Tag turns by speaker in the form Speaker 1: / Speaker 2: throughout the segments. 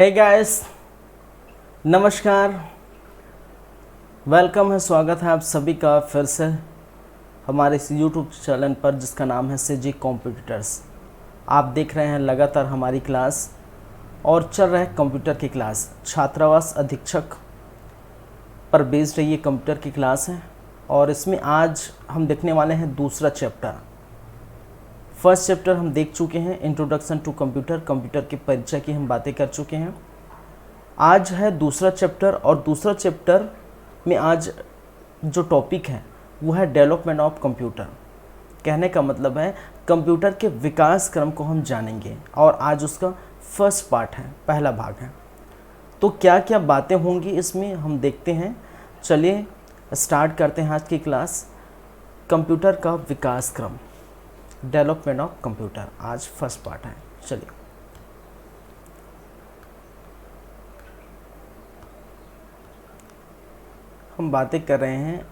Speaker 1: Hey guys, नमस्कार। Welcome है, स्वागत है आप सभी का फिर से हमारे इस यूट्यूब चैनल पर जिसका नाम है सीजी कॉम्पिटिटर्स। आप देख रहे हैं लगातार हमारी क्लास और चल रहा है कंप्यूटर की क्लास। छात्रावास अधीक्षक पर बेस्ड ये कंप्यूटर की क्लास है और इसमें आज हम देखने वाले हैं दूसरा चैप्टर। फर्स्ट चैप्टर हम देख चुके हैं, इंट्रोडक्शन टू कंप्यूटर। कंप्यूटर के परिचय की हम बातें कर चुके हैं। आज है दूसरा चैप्टर और दूसरा चैप्टर में आज जो टॉपिक है वो है डेवलपमेंट ऑफ कंप्यूटर। कहने का मतलब है कंप्यूटर के विकास क्रम को हम जानेंगे और आज उसका फर्स्ट पार्ट है, पहला भाग है। तो क्या क्या बातें होंगी इसमें हम देखते हैं। चलिए स्टार्ट करते हैं आज की क्लास। कंप्यूटर का विकास क्रम, डेवलपमेंट ऑफ कंप्यूटर, आज फर्स्ट पार्ट है। चलिए हम बातें कर रहे हैं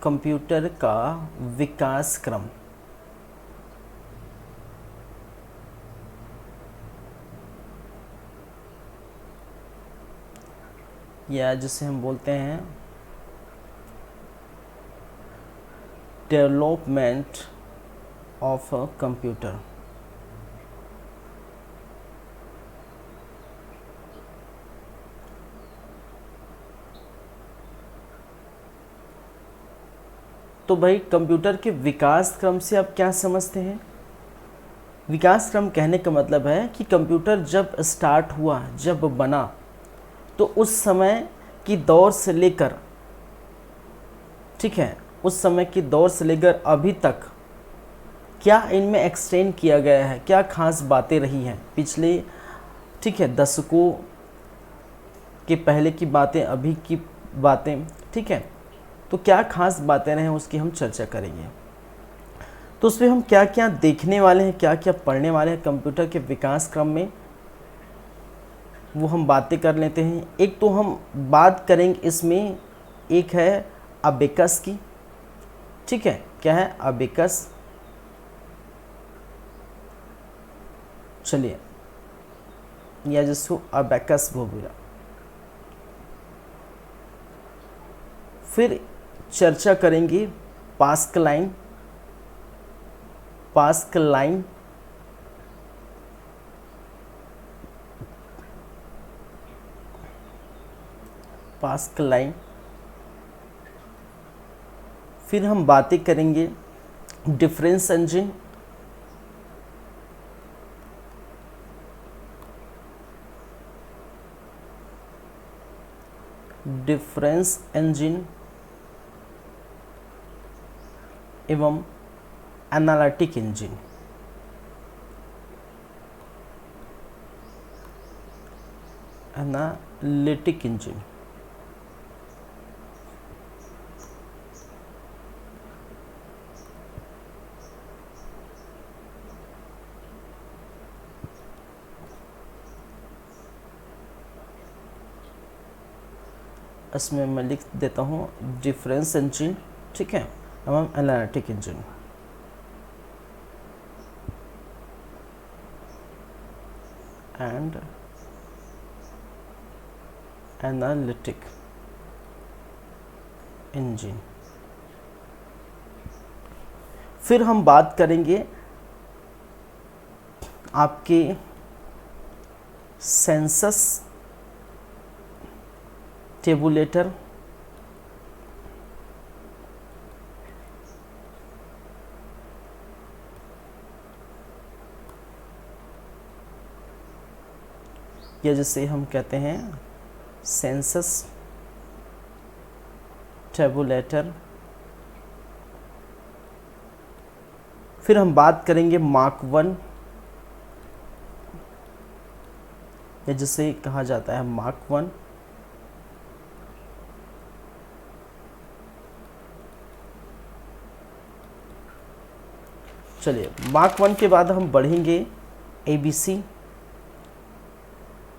Speaker 1: कंप्यूटर का विकास क्रम। या जिसे हम बोलते हैं डेवलपमेंट ऑफ अ कंप्यूटर। तो भाई कंप्यूटर के विकास क्रम से आप क्या समझते हैं? विकास क्रम कहने का मतलब है कि कंप्यूटर जब स्टार्ट हुआ, जब बना, तो उस समय की दौर से लेकर, ठीक है, उस समय की दौर से लेकर अभी तक क्या इनमें एक्सटेंड किया गया है, क्या खास बातें रही हैं पिछले, ठीक है, दशकों के पहले की बातें, अभी की बातें, ठीक है, तो क्या खास बातें रहे उसकी हम चर्चा करेंगे। तो उसमें हम क्या क्या देखने वाले हैं, क्या क्या पढ़ने वाले हैं कंप्यूटर के विकास क्रम में, वो हम बातें कर लेते हैं। एक तो हम बात करेंगे इसमें, एक है अबेकस की, ठीक है, क्या है अबेकस। चलिए, या जिसको अबेकस बोला। फिर चर्चा करेंगे पास्कलाइन, पास्कलाइन, पास्कलाइन। फिर हम बातें करेंगे डिफरेंस इंजन, डिफरेंस इंजन एवं एनालिटिक इंजन। एनालिटिक इंजन, इसमें मैं लिख देता हूँ डिफरेंस इंजन, ठीक है, एवं analytic engine. And analytic engine. फिर हम बात करेंगे आपके सेंसस टेबुलेटर, या जिसे हम कहते हैं सेंसस टेबुलेटर। फिर हम बात करेंगे मार्क 1, या जिसे कहा जाता है मार्क 1। चलिए, मार्क 1 के बाद हम बढ़ेंगे ABC,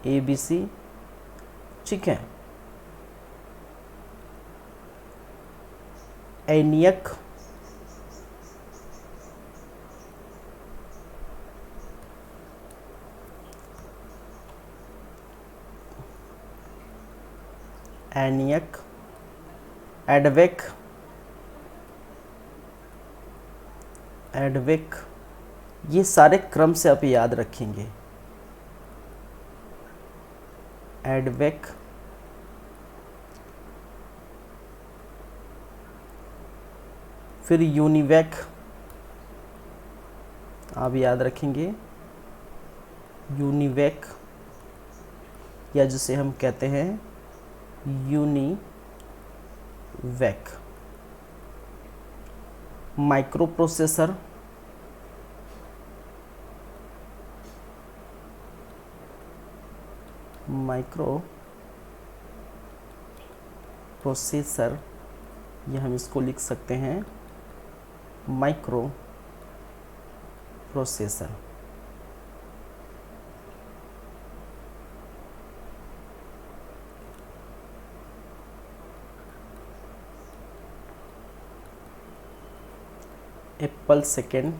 Speaker 1: ABC, ठीक है, एनियक, एनियक, एडवेक, एडवेक, ये सारे क्रम से आप याद रखेंगे। एडवेक, फिर यूनिवेक आप याद रखेंगे, यूनिवेक या जिसे हम कहते हैं UNIVAC. Micro processor, micro processor, या हम इसको लिख सकते हैं माइक्रो प्रोसेसर। एप्पल सेकेंड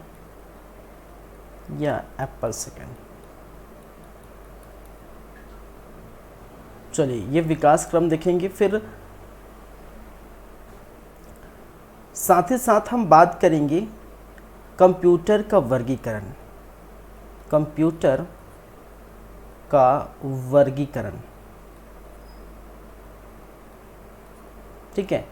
Speaker 1: या एप्पल सेकेंड। चलिए ये विकास क्रम देखेंगे। फिर साथ ही साथ हम बात करेंगे कंप्यूटर का वर्गीकरण, कंप्यूटर का वर्गीकरण। ठीक है,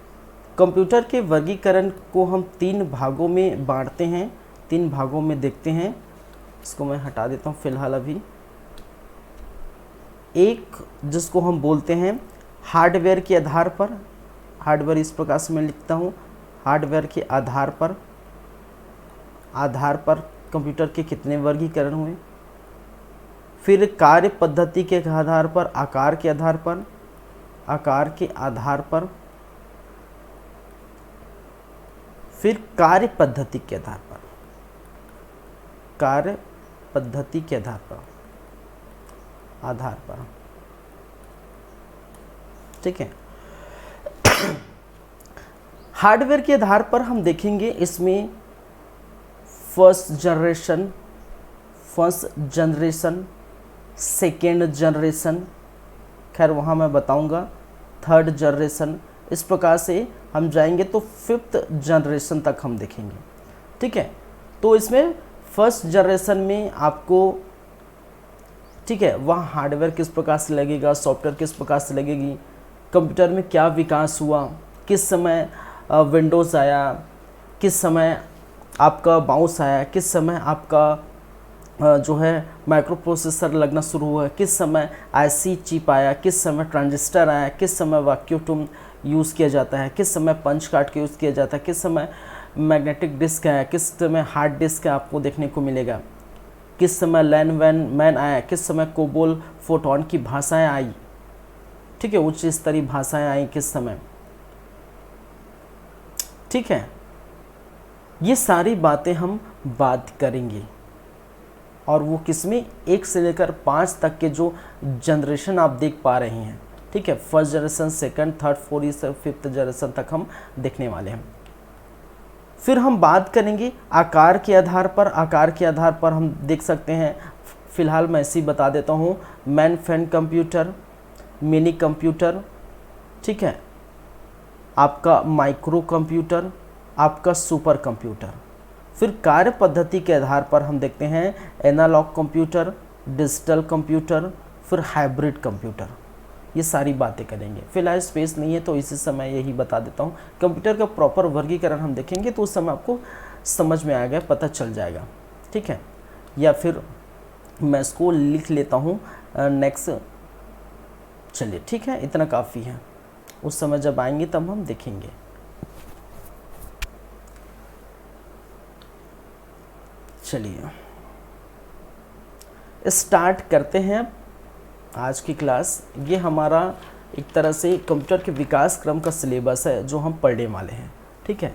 Speaker 1: कंप्यूटर के वर्गीकरण को हम 3 भागों में बांटते हैं, 3 भागों में देखते हैं। इसको मैं हटा देता हूँ फिलहाल अभी। एक जिसको हम बोलते हैं हार्डवेयर के आधार पर, हार्डवेयर इस प्रकार से मैं लिखता हूँ, हार्डवेयर के आधार पर कंप्यूटर के कितने वर्गीकरण हुए। फिर कार्य पद्धति के आधार पर, आकार के आधार पर, आकार के आधार पर, फिर कार्य पद्धति के आधार पर, कार्य पद्धति के आधार पर। ठीक है, हार्डवेयर के आधार पर हम देखेंगे इसमें फर्स्ट जनरेशन, सेकेंड जनरेशन, खैर वहाँ मैं बताऊंगा, थर्ड जनरेशन, इस प्रकार से हम जाएंगे तो 5th जनरेशन तक हम देखेंगे। ठीक है, तो इसमें फर्स्ट जनरेशन में आपको, ठीक है, वहाँ हार्डवेयर किस प्रकार से लगेगा, सॉफ्टवेयर किस प्रकार से लगेगी, कंप्यूटर में क्या विकास हुआ, किस समय विंडोज़ आया, किस समय आपका बाउंस आया, किस समय आपका जो है माइक्रो प्रोसेसर लगना शुरू हुआ, किस समय आईसी चिप आया, किस समय ट्रांजिस्टर आया, किस समय वैक्यूम ट्यूब यूज़ किया जाता है, किस समय पंच कार्ड का यूज़ किया जाता है, किस समय मैग्नेटिक डिस्क आया, किस समय हार्ड डिस्क आपको देखने को मिलेगा, किस समय मैन आया, किस समय कोबोल फोटोन की भाषाएं आई। ठीक है, उच्च स्तरीय भाषाएं आई किस समय। ठीक है, ये सारी बातें हम बात करेंगे, और वो किसमें 1 से लेकर 5 तक के जो जनरेशन आप देख पा रहे हैं। ठीक है, first generation, second, third, fourth, 5th generation तक हम देखने वाले हैं। फिर हम बात करेंगे आकार के आधार पर, आकार के आधार पर हम देख सकते हैं, फिलहाल मैं ऐसे ही बता देता हूँ, main friend computer, mini computer, ठीक है, आपका माइक्रो कंप्यूटर, आपका सुपर कंप्यूटर। फिर कार्य पद्धति के आधार पर हम देखते हैं एनालॉग कंप्यूटर, डिजिटल कंप्यूटर, फिर हाइब्रिड कंप्यूटर। ये सारी बातें करेंगे। फिलहाल स्पेस नहीं है तो इसी समय यही बता देता हूँ। कंप्यूटर का प्रॉपर वर्गीकरण हम देखेंगे तो उस समय आपको समझ में आएगा, पता चल जाएगा। ठीक है, या फिर मैं इसको लिख लेता हूँ नेक्स्ट। चलिए ठीक है, इतना काफ़ी है, उस समय जब आएंगे तब हम देखेंगे। चलिए स्टार्ट करते हैं आज की क्लास। ये हमारा एक तरह से कंप्यूटर के विकास क्रम का सिलेबस है जो हम पढ़ने वाले हैं। ठीक है,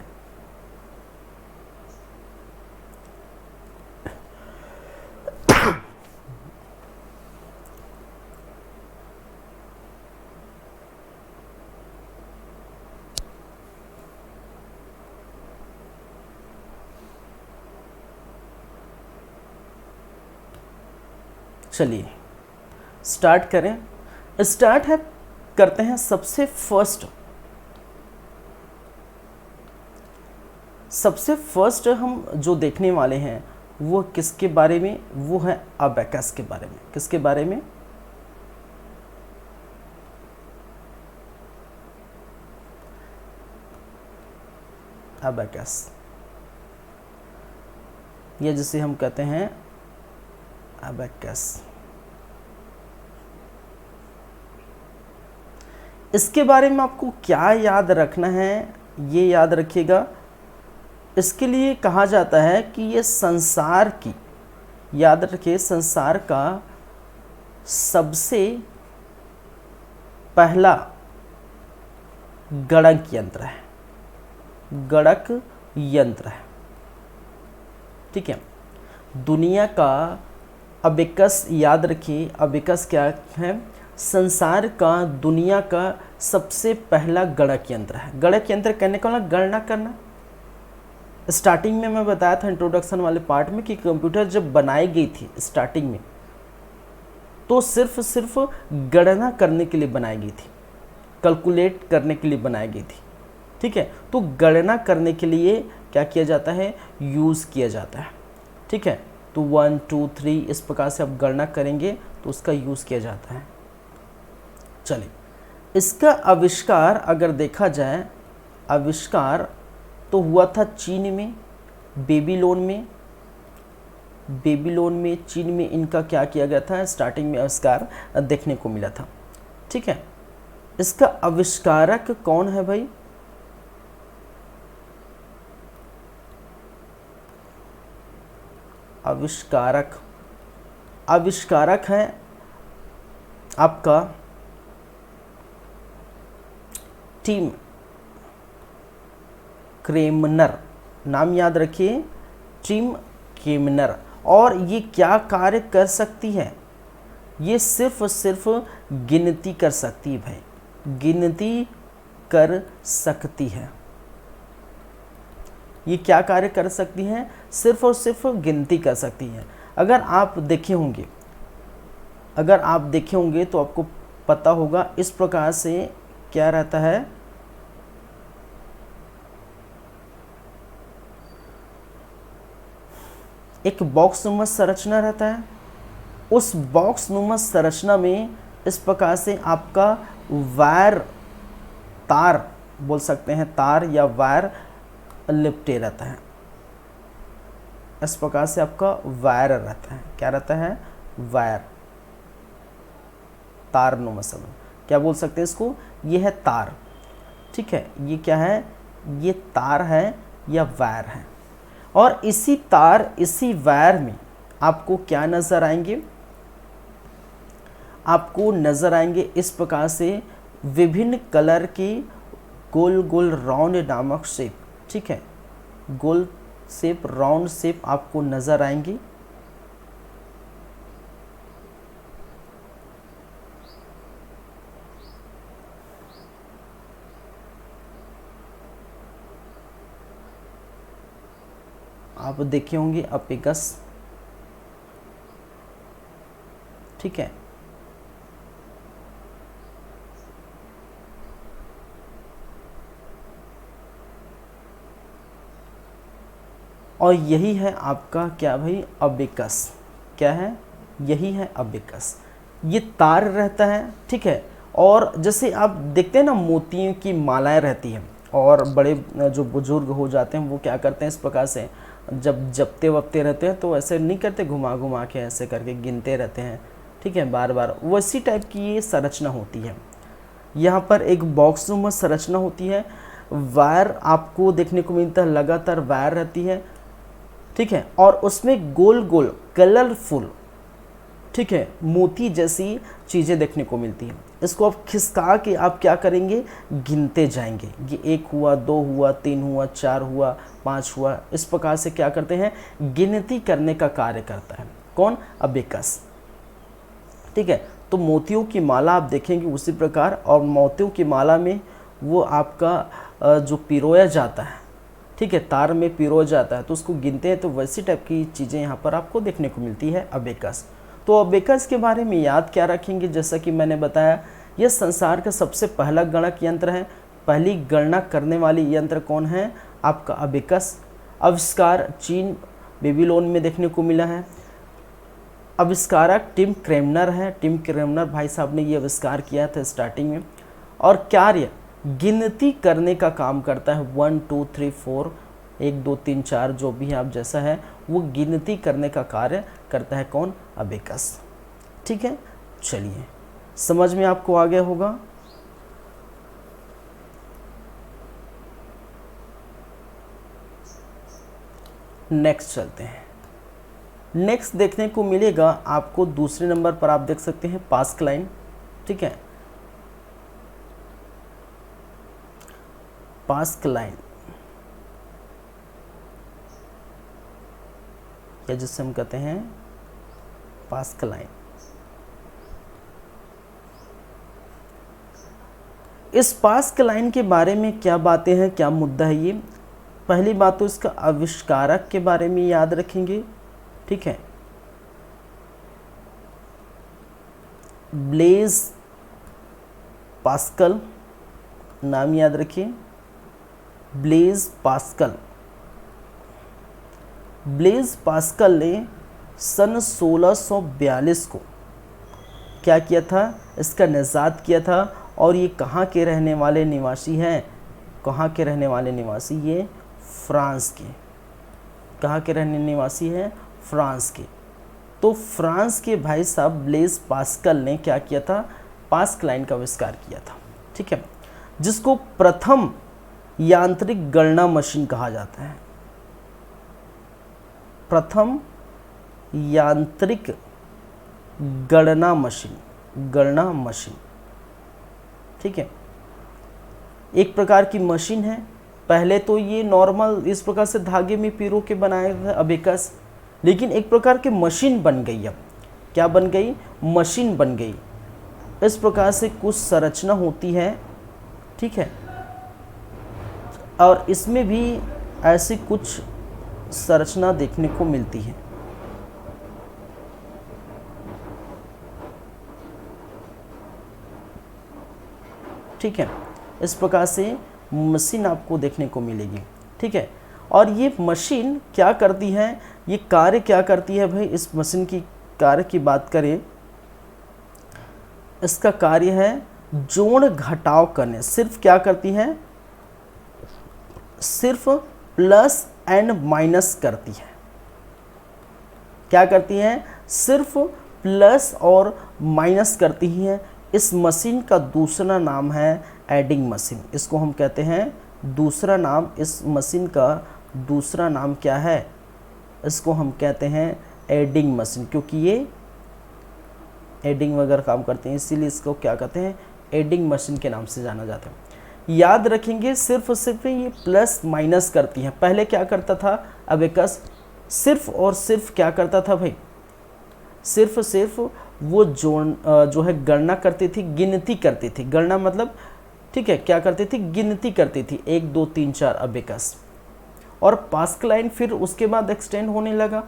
Speaker 1: चलिए स्टार्ट करें। स्टार्ट है करते हैं सबसे फर्स्ट हम जो देखने वाले हैं वो किसके बारे में, वो है अबेकस के बारे में। किसके बारे में? अबेकस, या जिसे हम कहते हैं अबेकस। इसके बारे में आपको क्या याद रखना है, ये याद रखिएगा। इसके लिए कहा जाता है कि ये संसार की, याद रखिए, संसार का सबसे पहला गणक यंत्र है, गणक यंत्र है। ठीक है, दुनिया का अबेकस, याद रखिए अबेकस क्या है? संसार का, दुनिया का सबसे पहला गणक यंत्र है। गणक यंत्र कहने का मतलब गणना करना। स्टार्टिंग में मैं बताया था इंट्रोडक्शन वाले पार्ट में कि कंप्यूटर जब बनाई गई थी स्टार्टिंग में, तो सिर्फ गणना करने के लिए बनाई गई थी, कैलकुलेट करने के लिए बनाई गई थी। ठीक है, तो गणना करने के लिए क्या किया जाता है? यूज़ किया जाता है। ठीक है, तो 1 2 3 इस प्रकार से आप गणना करेंगे तो उसका यूज़ किया जाता है। चलिए, इसका आविष्कार अगर देखा जाए, आविष्कार तो हुआ था चीन में, बेबीलोन में चीन में इनका क्या किया गया था? स्टार्टिंग में आविष्कार देखने को मिला था। ठीक है, इसका आविष्कारक कौन है भाई? आविष्कारक है आपका टिम क्रेमनर। नाम याद रखिए, टिम क्रेमनर। और ये क्या कार्य कर सकती है? ये सिर्फ गिनती कर सकती है भाई, गिनती कर सकती है। ये क्या कार्य कर सकती है? सिर्फ और सिर्फ गिनती कर सकती है। अगर आप देखे होंगे तो आपको पता होगा इस प्रकार से क्या रहता है, एक बॉक्स नुमा संरचना रहता है। उस बॉक्स नुमा संरचना में इस प्रकार से आपका वायर, तार बोल सकते हैं, तार या वायर लिपटे रहता है। इस प्रकार से आपका वायर रहता है। क्या रहता है? वायर, तार नुमा संरचना, क्या बोल सकते हैं इसको? ये है तार। ठीक है, ये क्या है? ये तार है या वायर है। और इसी तार, इसी वायर में आपको क्या नज़र आएंगे? आपको नज़र आएंगे इस प्रकार से विभिन्न कलर की गोल गोल राउंड नामक शेप। ठीक है, गोल शेप, राउंड शेप आपको नज़र आएंगी। आप देखे होंगे अबेकस। ठीक है, और यही है आपका क्या भाई? अबेकस। क्या है? यही है अबेकस। ये तार रहता है। ठीक है, और जैसे आप देखते हैं ना, मोतियों की मालाएं रहती हैं, और बड़े जो बुजुर्ग हो जाते हैं वो क्या करते हैं, इस प्रकार से जब जपते वपते रहते हैं तो ऐसे नहीं करते, घुमा घुमा के ऐसे करके गिनते रहते हैं। ठीक है, बार बार वैसी टाइप की ये संरचना होती है। यहाँ पर एक बॉक्स नुमा संरचना होती है। वायर आपको देखने को मिलता है, लगातार वायर रहती है। ठीक है, और उसमें गोल गोल कलरफुल, ठीक है, मोती जैसी चीज़ें देखने को मिलती हैं। इसको आप खिसका के आप क्या करेंगे? गिनते जाएंगे। ये 1 हुआ, 2 हुआ, 3 हुआ, 4 हुआ, 5 हुआ। इस प्रकार से क्या करते हैं? गिनती करने का कार्य करता है। कौन? अबेकस। ठीक है, तो मोतियों की माला आप देखेंगे उसी प्रकार, और मोतियों की माला में वो आपका जो पिरोया जाता है, ठीक है, तार में पिरोया जाता है, तो उसको गिनते हैं। तो वैसी टाइप की चीज़ें यहाँ पर आपको देखने को मिलती है अबेकस। तो अबेकस के बारे में याद क्या रखेंगे? जैसा कि मैंने बताया, यह संसार का सबसे पहला गणक यंत्र है। पहली गणना करने वाली यंत्र कौन है? आपका अबेकस। आविष्कार चीन बेबीलोन में देखने को मिला है। आविष्कारक टिम क्रेमनर है। टिम क्रेमनर भाई साहब ने ये आविष्कार किया था स्टार्टिंग में। और कार्य गिनती करने का काम करता है। 1 2 3 4 1 2 3 4 जो भी आप जैसा है वो गिनती करने का कार्य करता है कौन? अबेकस। ठीक है, चलिए समझ में आपको आ गया होगा। नेक्स्ट चलते हैं। नेक्स्ट देखने को मिलेगा आपको दूसरे नंबर पर, आप देख सकते हैं पास्कलाइन। ठीक है, पास्कलाइन या जिससे हम कहते हैं पास्कलाइन। इस पास्कलाइन के बारे में क्या बातें हैं, क्या मुद्दा है ये? पहली बात तो इसका आविष्कारक के बारे में याद रखेंगे। ठीक है, ब्लेज पास्कल, नाम याद रखिए, ब्लेज पास्कल। ब्लेज पास्कल ने सन 1642 को क्या किया था? इसका निजात किया था। और ये कहाँ के रहने वाले निवासी हैं? कहाँ के रहने वाले निवासी? ये फ्रांस के। कहाँ के रहने निवासी हैं? फ्रांस के। तो फ्रांस के भाई साहब ब्लेज पास्कल ने क्या किया था? पास्कलाइन का आविष्कार किया था। ठीक है, जिसको प्रथम यांत्रिक गणना मशीन कहा जाता है। प्रथम यांत्रिक गणना मशीन, गणना मशीन। ठीक है, एक प्रकार की मशीन है। पहले तो ये नॉर्मल इस प्रकार से धागे में पिरो के बनाए थे अबेकस, लेकिन एक प्रकार की मशीन बन गई। अब क्या बन गई? मशीन बन गई। इस प्रकार से कुछ संरचना होती है। ठीक है, और इसमें भी ऐसी कुछ संरचना देखने को मिलती है। ठीक है, इस प्रकार से मशीन आपको देखने को मिलेगी। ठीक है, और ये मशीन क्या करती है? ये कार्य क्या करती है भाई? इस मशीन की कार्य की बात करें, इसका कार्य है जोड़ घटाव करने। सिर्फ क्या करती है? सिर्फ प्लस एंड माइनस करती है। क्या करती है? सिर्फ प्लस और माइनस करती है। इस मशीन का दूसरा नाम है एडिंग मशीन। इसको हम कहते हैं दूसरा नाम, इस मशीन का दूसरा नाम क्या है? इसको हम कहते हैं एडिंग मशीन, क्योंकि ये एडिंग वगैरह काम करते हैं, इसीलिए इसको क्या कहते हैं? एडिंग मशीन के नाम से जाना जाता है। याद रखेंगे, सिर्फ ये प्लस माइनस करती है। पहले क्या करता था अबेकस? सिर्फ और सिर्फ क्या करता था भाई? सिर्फ वो जो है गणना करती थी, गिनती करती थी। गणना मतलब ठीक है, क्या करती थी? गिनती करती थी। 1 2 3 4 अबेकस। और पास्कलाइन फिर उसके बाद एक्सटेंड होने लगा।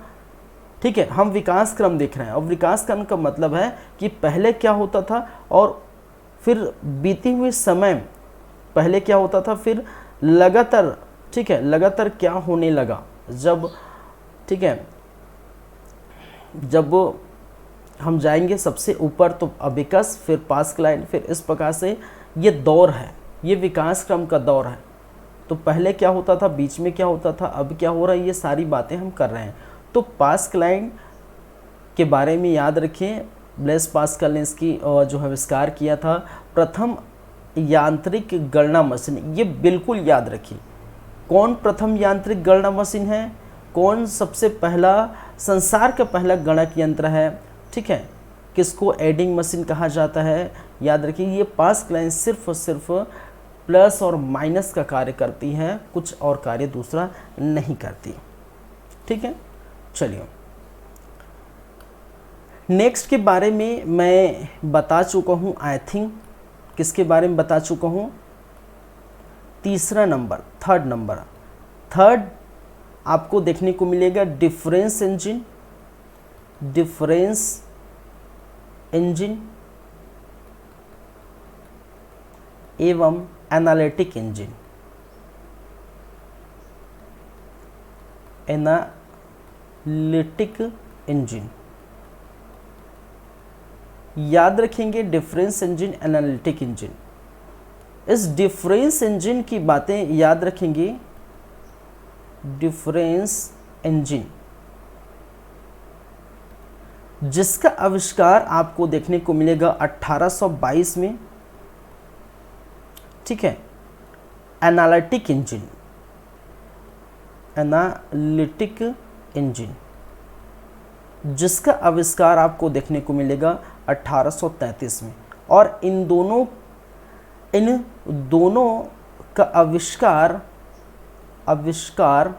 Speaker 1: ठीक है, हम विकास क्रम देख रहे हैं। और विकास क्रम का मतलब है कि पहले क्या होता था और फिर बीते हुए समय पहले क्या होता था, फिर लगातार, ठीक है, लगातार क्या होने लगा जब, ठीक है, जब हम जाएंगे सबसे ऊपर तो अबेकस, फिर पास्कलाइन, फिर इस प्रकार से ये दौर है, ये विकास क्रम का दौर है। तो पहले क्या होता था, बीच में क्या होता था, अब क्या हो रहा है, ये सारी बातें हम कर रहे हैं। तो पास्कलाइन के बारे में याद रखें, ब्लेस पास्कल ने इसकी जो है आविष्कार किया था, प्रथम यांत्रिक गणना मशीन। ये बिल्कुल याद रखिए, कौन प्रथम यांत्रिक गणना मशीन है, कौन सबसे पहला संसार का पहला गणक यंत्र है, ठीक है, किसको एडिंग मशीन कहा जाता है। याद रखिए, ये पास्कलाइन सिर्फ और सिर्फ प्लस और माइनस का कार्य करती है, कुछ और कार्य दूसरा नहीं करती। ठीक है, चलिए नेक्स्ट के बारे में मैं बता चुका हूँ। आई थिंक किसके बारे में बता चुका हूँ, तीसरा नंबर, थर्ड आपको देखने को मिलेगा डिफरेंस इंजन। डिफरेंस इंजन एवं एनालिटिक इंजन। एनालिटिक इंजन याद रखेंगे, डिफरेंस इंजन, एनालिटिक इंजन। इस डिफरेंस इंजन की बातें याद रखेंगे। डिफरेंस इंजन जिसका आविष्कार आपको देखने को मिलेगा 1822 में, ठीक है। एनालिटिक इंजन, एनालिटिक इंजन जिसका आविष्कार आपको देखने को मिलेगा 1833 में। और इन दोनों का आविष्कार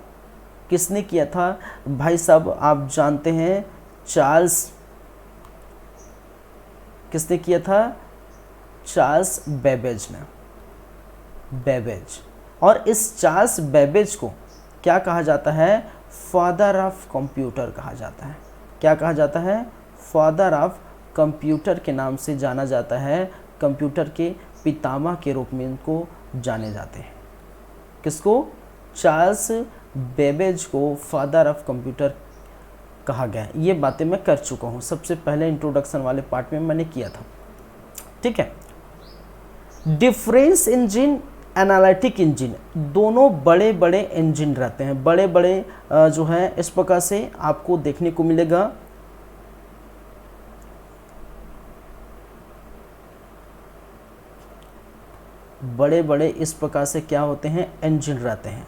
Speaker 1: किसने किया था भाई साहब? आप जानते हैं चार्ल्स, किसने किया था? चार्ल्स बेबेज ने, बेबेज। और इस चार्ल्स बेबेज को क्या कहा जाता है? फादर ऑफ कंप्यूटर कहा जाता है। क्या कहा जाता है? फादर ऑफ कंप्यूटर के नाम से जाना जाता है। कंप्यूटर के पितामह के रूप में इनको जाने जाते हैं। किसको? चार्ल्स बेबेज को फादर ऑफ कंप्यूटर कहा गया। ये बातें मैं कर चुका हूँ, सबसे पहले इंट्रोडक्शन वाले पार्ट में मैंने किया था, ठीक है। डिफरेंस इंजन, एनालिटिक इंजन दोनों बड़े बड़े इंजन रहते हैं, बड़े बड़े जो है इस प्रकार से आपको देखने को मिलेगा। बड़े बड़े इस प्रकार से क्या होते हैं? इंजन रहते हैं,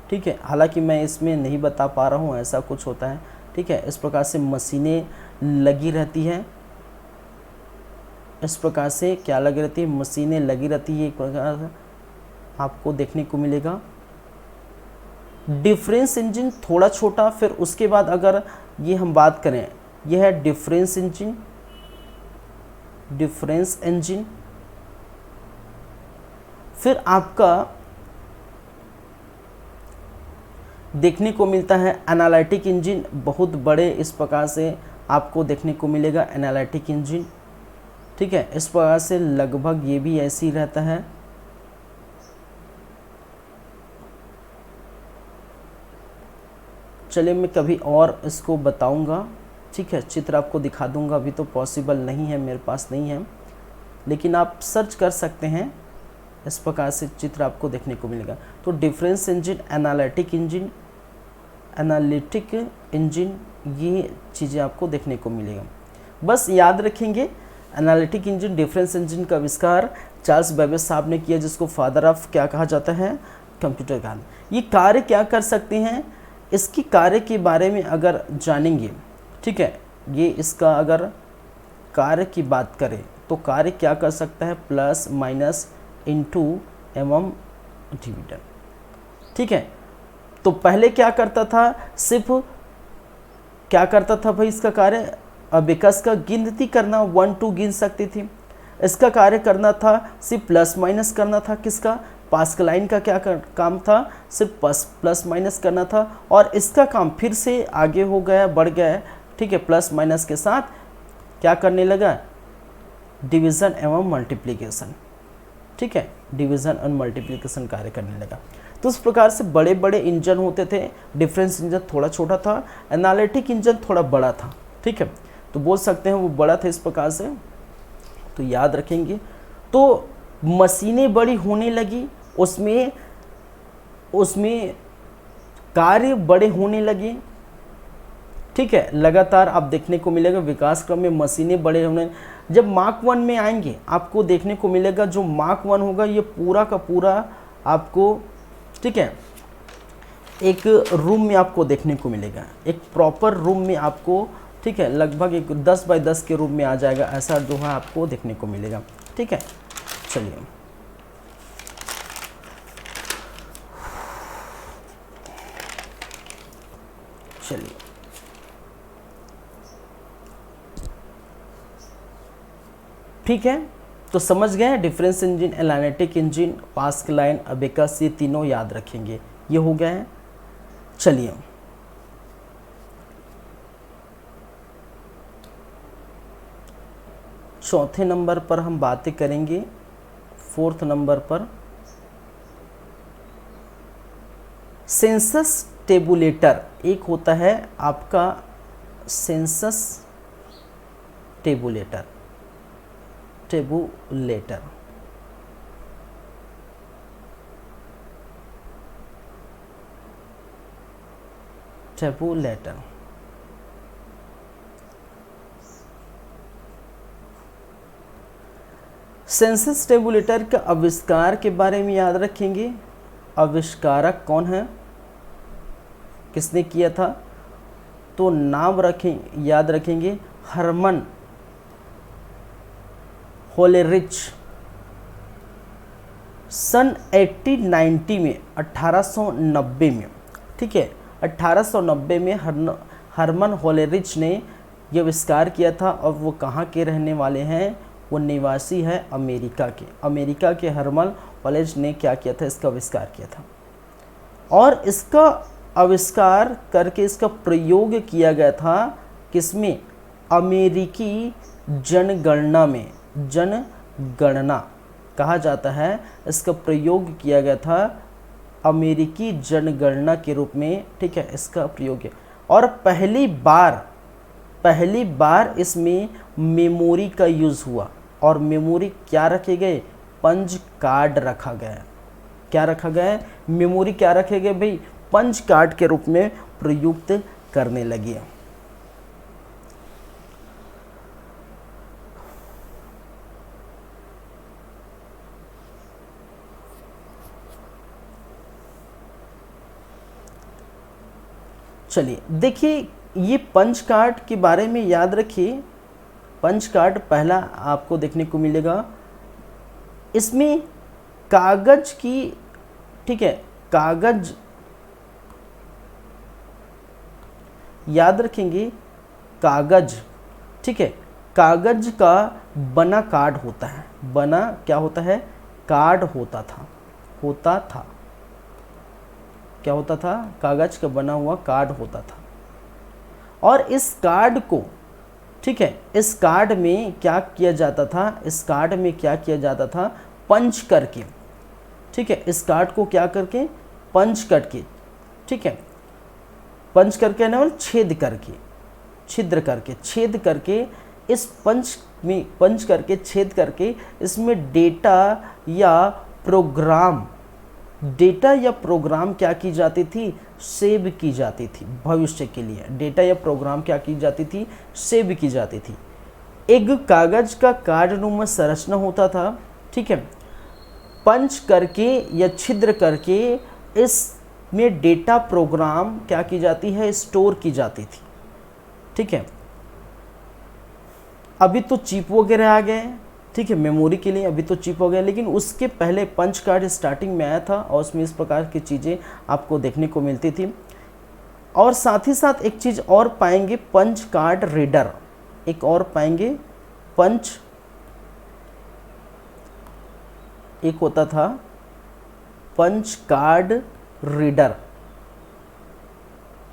Speaker 1: ठीक है। हालांकि मैं इसमें नहीं बता पा रहा हूँ, ऐसा कुछ होता है, ठीक है। इस प्रकार से मशीनें लगी रहती हैं, इस प्रकार से क्या लगी रहती है? मशीनें लगी रहती है, एक प्रकार से आपको देखने को मिलेगा। डिफरेंस इंजन थोड़ा छोटा, फिर उसके बाद अगर ये हम बात करें, यह है डिफरेंस इंजन, डिफरेंस इंजन। फिर आपका देखने को मिलता है एनालिटिक इंजन, बहुत बड़े इस प्रकार से आपको देखने को मिलेगा एनालिटिक इंजन, ठीक है। इस प्रकार से लगभग ये भी ऐसे ही रहता है। चलिए मैं कभी और इसको बताऊंगा, ठीक है, चित्र आपको दिखा दूंगा। अभी तो पॉसिबल नहीं है, मेरे पास नहीं है, लेकिन आप सर्च कर सकते हैं, इस प्रकार से चित्र आपको देखने को मिलेगा। तो difference engine, analytic engine, analytic engine, ये चीज़ें आपको देखने को मिलेगा। बस याद रखेंगे, एनालिटिक इंजन, डिफरेंस इंजन का आविष्कार चार्ल्स बेबेज साहब ने किया, जिसको फादर ऑफ क्या कहा जाता है? कंप्यूटर का। ये कार्य क्या कर सकते हैं? इसकी कार्य के बारे में अगर जानेंगे, ठीक है, ये इसका अगर कार्य की बात करें तो कार्य क्या कर सकता है? प्लस माइनस इंटू एवं डिविजन, ठीक है। तो पहले क्या करता था? सिर्फ क्या करता था भाई इसका कार्य? अबेकस का गिनती करना, 1 2 गिन सकती थी। इसका कार्य करना था सिर्फ प्लस माइनस करना था। किसका? पास्कलाइन का क्या काम था? सिर्फ प्लस माइनस करना था। और इसका काम फिर से आगे हो गया, बढ़ गया है, ठीक है। प्लस माइनस के साथ क्या करने लगा? डिवीज़न एवं मल्टीप्लिकेशन, ठीक है, डिवीज़न और मल्टीप्लिकेशन कार्य करने लगा। तो इस प्रकार से बड़े बड़े इंजन होते थे। डिफरेंस इंजन थोड़ा छोटा था, एनालिटिक इंजन थोड़ा बड़ा था, ठीक है। तो बोल सकते हैं वो बड़ा था इस प्रकार से, तो याद रखेंगे। तो मशीनें बड़ी होने लगी, उसमें कार्य बड़े होने लगे, ठीक है। लगातार आप देखने को मिलेगा विकास क्रम में मशीनें बड़े होने। जब मार्क 1 में आएंगे आपको देखने को मिलेगा, जो मार्क 1 होगा ये पूरा का पूरा आपको, ठीक है, एक रूम में आपको देखने को मिलेगा, एक प्रॉपर रूम में आपको, ठीक है, लगभग एक 10 बाय 10 के रूम में आ जाएगा, ऐसा जो है आपको देखने को मिलेगा, ठीक है। चलिए चलिए ठीक है, तो समझ गए difference engine, analytic engine, Pascaline, abacus, ये तीनों याद रखेंगे। ये हो गया है। चलिए चौथे नंबर पर हम बातें करेंगे 4th नंबर पर सेंसस टेबुलेटर। एक होता है आपका census tabulator, tabulator. Tabulator census tabulator का आविष्कार के बारे में याद रखेंगे। आविष्कारक कौन है, किसने किया था, तो नाम रखें, याद रखेंगे हर्मन होलेरिच। सन 1890 में 1890 में, ठीक है, 1890 में हर्मन होलेरिच ने यह आविष्कार किया था। और वो कहाँ के रहने वाले हैं, वो निवासी है अमेरिका के। अमेरिका के हर्मन होलेरिच ने क्या किया था, इसका आविष्कार किया था। और इसका आविष्कार करके इसका प्रयोग किया गया था किसमें, अमेरिकी जनगणना में। जनगणना कहा जाता है, इसका प्रयोग किया गया था अमेरिकी जनगणना के रूप में, ठीक है, इसका प्रयोग किया। और पहली बार इसमें मेमोरी का यूज़ हुआ। और मेमोरी क्या रखे गए, पंच कार्ड रखा गया। क्या रखा गया, मेमोरी क्या रखे गए भाई, पंच कार्ड के रूप में प्रयुक्त करने लगे। चलिए देखिए, ये पंच कार्ड के बारे में याद रखिए। पंच कार्ड पहला आपको देखने को मिलेगा, इसमें कागज की, ठीक है, कागज याद रखेंगे, कागज, ठीक है, कागज का बना कार्ड होता है। बना क्या होता है, कार्ड होता था क्या होता था, कागज का बना हुआ कार्ड होता था। और इस कार्ड को, ठीक है, इस कार्ड में क्या किया जाता था, पंच करके, ठीक है, इस कार्ड को क्या करके, पंच करके, ठीक है, पंच करके ना, छेद करके, छिद्र करके, छेद करके, इस पंच में पंच करके, छेद करके, इसमें डेटा या प्रोग्राम क्या की जाती थी, सेव की जाती थी। भविष्य के लिए डेटा या प्रोग्राम क्या की जाती थी, सेव की जाती थी। एक कागज का कार्डनुमा संरचना होता था, ठीक है, पंच करके या छिद्र करके इसमें डेटा प्रोग्राम क्या की जाती है, स्टोर की जाती थी, ठीक है। अभी तो चिप वगैरह आ गए, ठीक है, मेमोरी के लिए अभी तो चिप हो गया, लेकिन उसके पहले पंच कार्ड स्टार्टिंग में आया था और उसमें इस प्रकार की चीज़ें आपको देखने को मिलती थी। और साथ ही साथ एक चीज़ और पाएंगे, पंच कार्ड रीडर, एक और पाएंगे, एक होता था पंच कार्ड रीडर।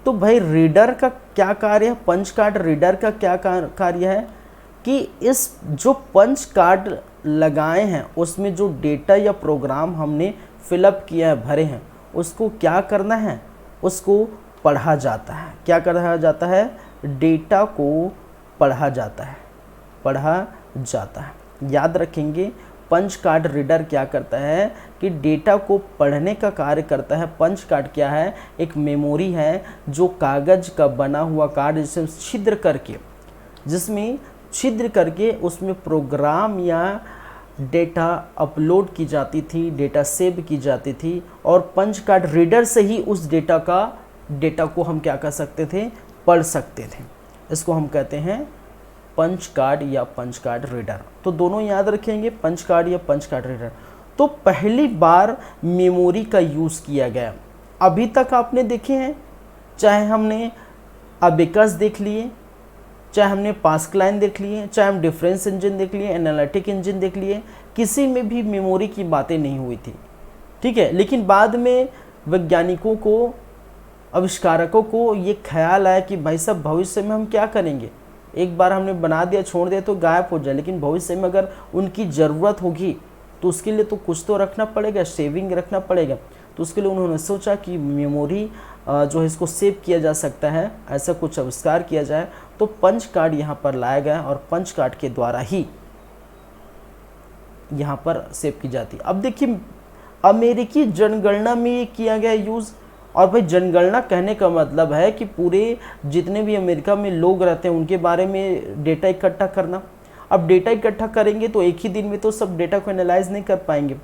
Speaker 1: तो भाई रीडर का क्या कार्य है, पंच कार्ड रीडर का क्या कार्य है कि इस जो पंच कार्ड लगाए हैं उसमें जो डेटा या प्रोग्राम हमने फिलअप किया है, भरे हैं, उसको क्या करना है, उसको पढ़ा जाता है। क्या कहा जाता है, डेटा को पढ़ा जाता है। याद रखेंगे, पंच कार्ड रीडर क्या करता है कि डेटा को पढ़ने का कार्य करता है। पंच कार्ड क्या है, एक मेमोरी है जो कागज का बना हुआ कार्ड जिसमें छिद्र करके उसमें प्रोग्राम या डेटा अपलोड की जाती थी, डेटा सेव की जाती थी। और पंच कार्ड रीडर से ही उस डेटा को हम क्या कर सकते थे, पढ़ सकते थे। इसको हम कहते हैं पंच कार्ड या पंच कार्ड रीडर। तो दोनों याद रखेंगे, पंच कार्ड या पंच कार्ड रीडर। तो पहली बार मेमोरी का यूज़ किया गया। अभी तक आपने देखे हैं, चाहे हमने अबेकस देख लिए, चाहे हमने पास्कलाइन देख लिए, चाहे हम डिफरेंस इंजन देख लिए, एनालिटिक इंजन देख लिए, किसी में भी मेमोरी की बातें नहीं हुई थी, ठीक है। लेकिन बाद में वैज्ञानिकों को, आविष्कारकों को ये ख्याल आया कि भाई साहब भविष्य में हम क्या करेंगे, एक बार हमने बना दिया छोड़ दिया तो गायब हो जाए, लेकिन भविष्य में अगर उनकी ज़रूरत होगी तो उसके लिए तो कुछ तो रखना पड़ेगा, सेविंग रखना पड़ेगा। तो उसके लिए उन्होंने सोचा कि मेमोरी जो है इसको सेव किया जा सकता है, ऐसा कुछ आविष्कार किया जाए। तो पंच कार्ड यहाँ पर लाया गया और पंच कार्ड के द्वारा ही यहाँ पर सेव की जाती है। अब देखिए अमेरिकी जनगणना में ये किया गया यूज़। और भाई जनगणना कहने का मतलब है कि पूरे जितने भी अमेरिका में लोग रहते हैं उनके बारे में डेटा इकट्ठा करना। अब डेटा इकट्ठा करेंगे तो एक ही दिन में तो सब डेटा को एनालाइज नहीं कर पाएंगे,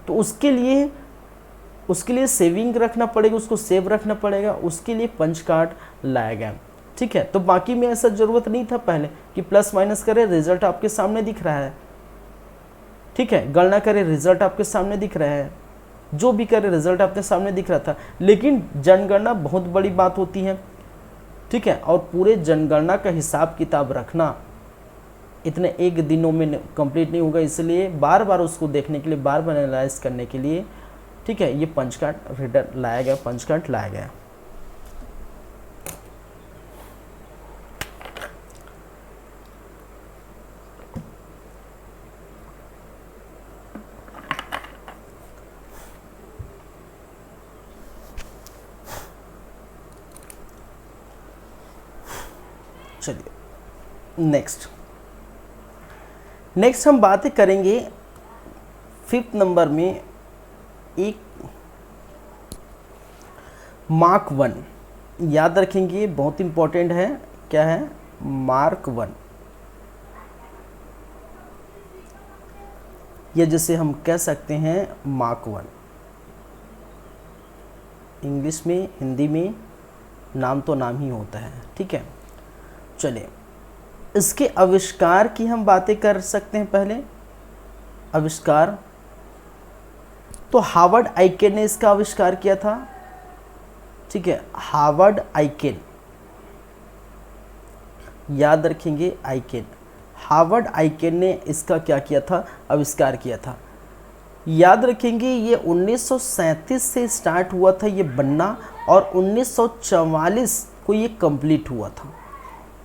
Speaker 1: तो उसके लिए सेविंग रखना पड़ेगा, उसको सेव रखना पड़ेगा, उसके लिए पंच कार्ड लाया गया। ठीक है, तो बाकी में ऐसा ज़रूरत नहीं था पहले कि प्लस माइनस करें, रिजल्ट आपके सामने दिख रहा है। ठीक है, गणना करें, रिजल्ट आपके सामने दिख रहा है, जो भी करे रिजल्ट आपके सामने दिख रहा था। लेकिन जनगणना बहुत बड़ी बात होती है। ठीक है, और पूरे जनगणना का हिसाब किताब रखना इतने एक दिनों में कंप्लीट नहीं होगा, इसलिए बार बार उसको देखने के लिए, बार बार एनालाइज करने के लिए, ठीक है, ये पंच कार्ड रीडर लाया गया, पंच कार्ड लाया गया। चलिए नेक्स्ट हम बातें करेंगे 5th नंबर में एक मार्क 1। याद रखेंगे, बहुत इंपॉर्टेंट है। क्या है? मार्क 1, या जैसे हम कह सकते हैं मार्क 1। इंग्लिश में, हिंदी में नाम तो नाम ही होता है। ठीक है, चलिए इसके आविष्कार की हम बातें कर सकते हैं। पहले आविष्कार तो हार्वर्ड आइकेन ने इसका आविष्कार किया था। ठीक है, हार्वर्ड आइकेन, याद रखेंगे आइकेन, हार्वर्ड आइकेन ने इसका क्या किया था? आविष्कार किया था। याद रखेंगे ये 1937 से स्टार्ट हुआ था ये बनना, और 1944 को ये कंप्लीट हुआ था।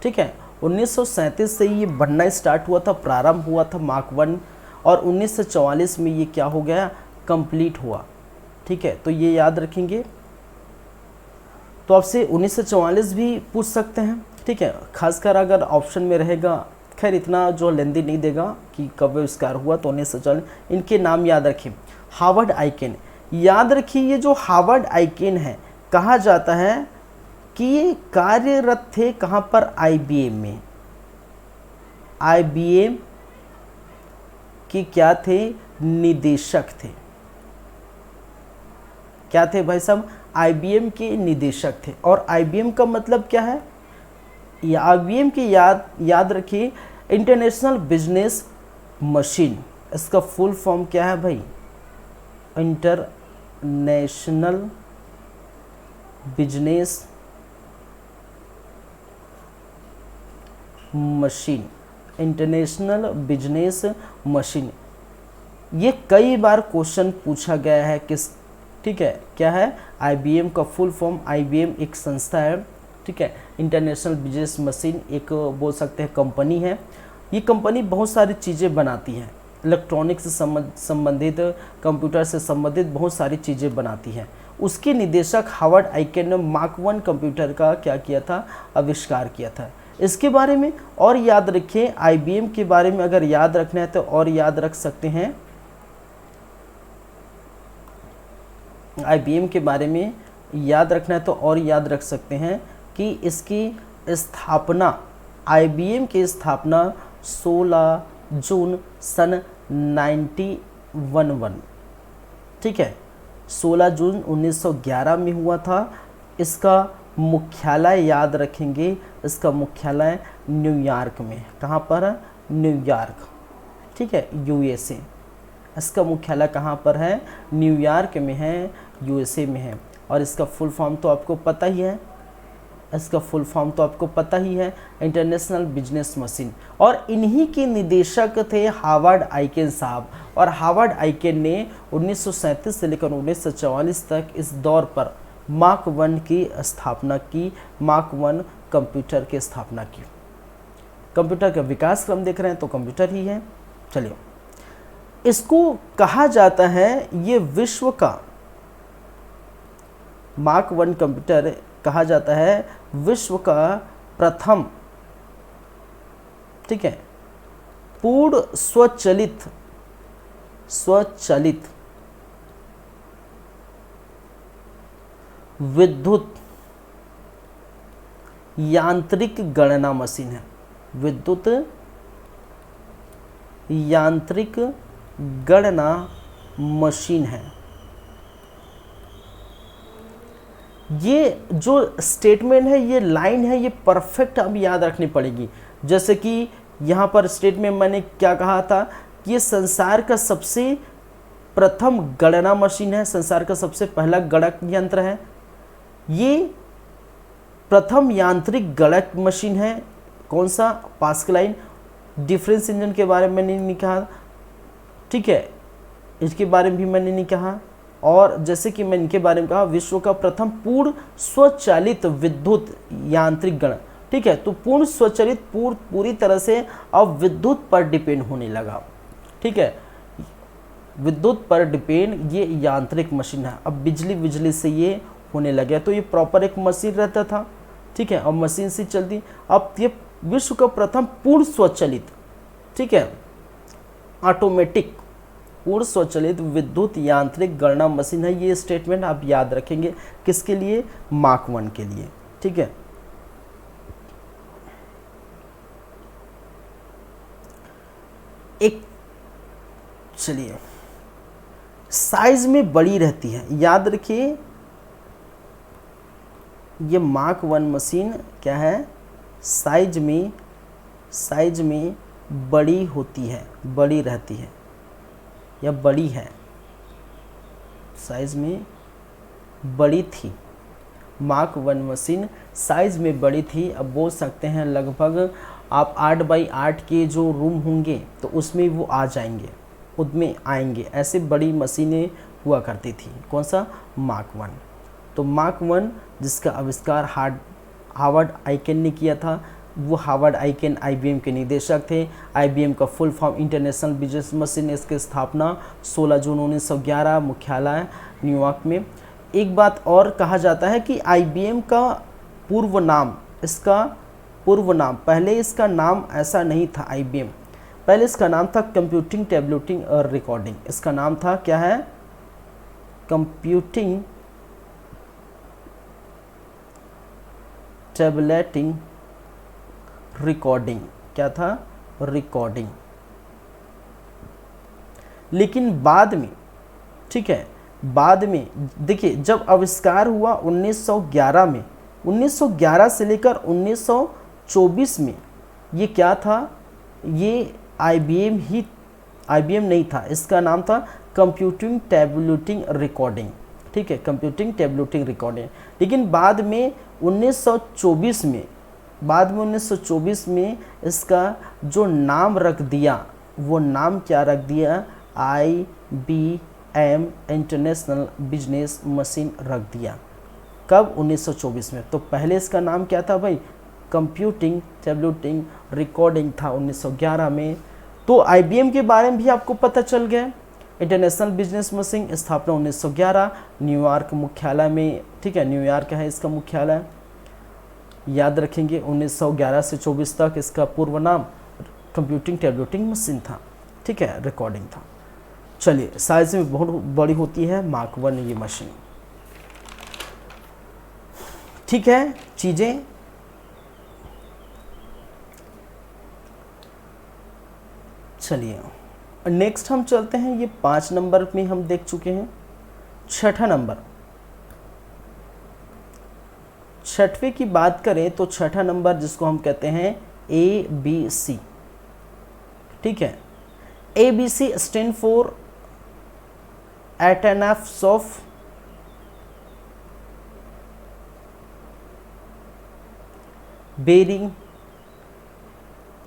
Speaker 1: ठीक है, 1937 से ये बनना स्टार्ट हुआ था, प्रारंभ हुआ था मार्क 1, और 1944 में ये क्या हो गया? कंप्लीट हुआ। ठीक है, तो ये याद रखेंगे। तो आपसे 1944 भी पूछ सकते हैं। ठीक है, खासकर अगर ऑप्शन में रहेगा, खैर इतना जो लेंदी नहीं देगा कि कब आविष्कार हुआ, तो 1944। इनके नाम याद रखें, हार्वर्ड आइकेन। याद रखिए ये जो हार्वर्ड आइकेन है, कहा जाता है कि ये कार्यरत थे कहाँ पर? IBM में। IBM के क्या थे? निदेशक थे। क्या थे भाई साहब? IBM के निदेशक थे। और IBM का मतलब क्या है? IBM की याद रखिए, इंटरनेशनल बिजनेस मशीन। इसका फुल फॉर्म क्या है भाई? International business machine, international business machine. ये कई बार क्वेश्चन पूछा गया है किस, ठीक है, क्या है? IBM का फुल फॉर्म, IBM एक संस्था है। ठीक है, इंटरनेशनल बिजनेस मशीन एक बोल सकते हैं कंपनी है। ये कंपनी बहुत सारी चीज़ें बनाती है, इलेक्ट्रॉनिक्स से संबंधित, कंप्यूटर से संबंधित बहुत सारी चीज़ें बनाती है। उसके निदेशक हार्वर्ड आइकेन ने मार्क 1 कंप्यूटर का क्या किया था? आविष्कार किया था। इसके बारे में और याद रखिए, IBM के बारे में अगर याद रखना है तो और याद रख सकते हैं। IBM के बारे में याद रखना है तो और याद रख सकते हैं कि इसकी स्थापना, IBM की स्थापना 16 जून सन 1911, ठीक है, 16 जून 1911 में हुआ था। इसका मुख्यालय याद रखेंगे, इसका मुख्यालय न्यूयॉर्क में। कहाँ पर? न्यूयॉर्क। ठीक है, USA। इसका मुख्यालय कहाँ पर है? न्यूयॉर्क में है, USA में है। और इसका फुल फॉर्म तो आपको पता ही है, इसका फुल फॉर्म तो आपको पता ही है, इंटरनेशनल बिजनेस मशीन। और इन्हीं के निदेशक थे हार्वर्ड आइकेन साहब। और हार्वर्ड आइकेन ने 1937 से लेकर 1944 तक इस दौर पर मार्क 1 की स्थापना की, मार्क 1 कंप्यूटर की स्थापना की। कंप्यूटर का विकास क्रम देख रहे हैं तो कंप्यूटर ही है। चलिए इसको कहा जाता है, ये विश्व का मार्क 1 कंप्यूटर कहा जाता है विश्व का प्रथम, ठीक है, पूर्ण स्वचलित विद्युत यांत्रिक गणना मशीन है। विद्युत यांत्रिक गणना मशीन है। ये जो स्टेटमेंट है, ये लाइन है, ये परफेक्ट अब याद रखनी पड़ेगी। जैसे कि यहाँ पर स्टेटमेंट मैंने क्या कहा था कि ये संसार का सबसे प्रथम गणना मशीन है, संसार का सबसे पहला गणक यंत्र है। ये प्रथम यांत्रिक गणक मशीन है। कौन सा? पास्कलाइन। डिफरेंस इंजन के बारे में मैंने नहीं कहा, ठीक है, इसके बारे में भी मैंने नहीं कहा। और जैसे कि मैं इनके बारे में कहा, विश्व का प्रथम पूर्ण स्वचालित विद्युत यांत्रिक गणक, ठीक है। तो पूर्ण स्वचालित पूरी तरह से अब विद्युत पर डिपेंड होने लगा, ठीक है, विद्युत पर डिपेंड ये यांत्रिक मशीन है। अब बिजली से ये होने लगे। तो ये प्रॉपर एक मशीन रहता था, ठीक है, अब मशीन से चलती। अब ये विश्व का प्रथम पूर्ण स्वचालित, ठीक है, ऑटोमेटिक पूर्ण स्वचालित विद्युत यांत्रिक गणना मशीन है। ये स्टेटमेंट आप याद रखेंगे किसके लिए? मार्क 1 के लिए, ठीक है। एक चलिए, साइज में बड़ी रहती है, याद रखिए ये मार्क 1 मशीन क्या है? साइज में बड़ी होती है, बड़ी रहती है या बड़ी है, साइज में बड़ी थी। मार्क 1 मशीन साइज में बड़ी थी। अब बोल सकते हैं लगभग आप 8x8 के जो रूम होंगे तो उसमें वो आ जाएंगे, उनमें आएंगे, ऐसे बड़ी मशीनें हुआ करती थी। कौन सा? मार्क 1। तो मार्क 1 जिसका आविष्कार हार्वर्ड आइकेन ने किया था, वो हार्वर्ड आइकेन IBM के निदेशक थे। IBM का full form international business machine, इसकी स्थापना 16 जून 1911, मुख्यालय न्यूयॉर्क में। एक बात और कहा जाता है कि IBM का पूर्व नाम, पहले इसका नाम ऐसा नहीं था IBM, पहले इसका नाम था कंप्यूटिंग टैबलेटिंग और रिकॉर्डिंग। इसका नाम था क्या है? Computing tableting recording. क्या था? रिकॉर्डिंग। लेकिन बाद में, ठीक है, बाद में देखिए जब आविष्कार हुआ 1911 में, 1911 से लेकर 1924 में ये क्या था? ये IBM नहीं था, इसका नाम था कंप्यूटिंग टैबलेटिंग रिकॉर्डिंग, ठीक है, कंप्यूटिंग टैबलेटिंग रिकॉर्डिंग। लेकिन बाद में 1924 में इसका जो नाम रख दिया, वो नाम क्या रख दिया? IBM इंटरनेशनल बिजनेस मशीन रख दिया। कब? 1924 में। तो पहले इसका नाम क्या था भाई? कंप्यूटिंग टैबलेटिंग रिकॉर्डिंग था 1911 में। तो IBM के बारे में भी आपको पता चल गया। इंटरनेशनल बिजनेस मशीन, स्थापना 1911, न्यूयॉर्क मुख्यालय में, ठीक है, न्यूयॉर्क है इसका मुख्यालय। याद रखेंगे 1911 से 24 तक इसका पूर्व नाम कंप्यूटिंग टैबलेटिंग मशीन था, ठीक है, रिकॉर्डिंग था। चलिए, साइज में बहुत बड़ी होती है मार्क 1 ये मशीन, ठीक है। चीज़ें चलिए नेक्स्ट हम चलते हैं। ये 5 नंबर में हम देख चुके हैं। 6ठा नंबर, 6ठवें की बात करें तो 6ठा नंबर जिसको हम कहते हैं ABC, ठीक है। ABC stand for Atanasoff of Berry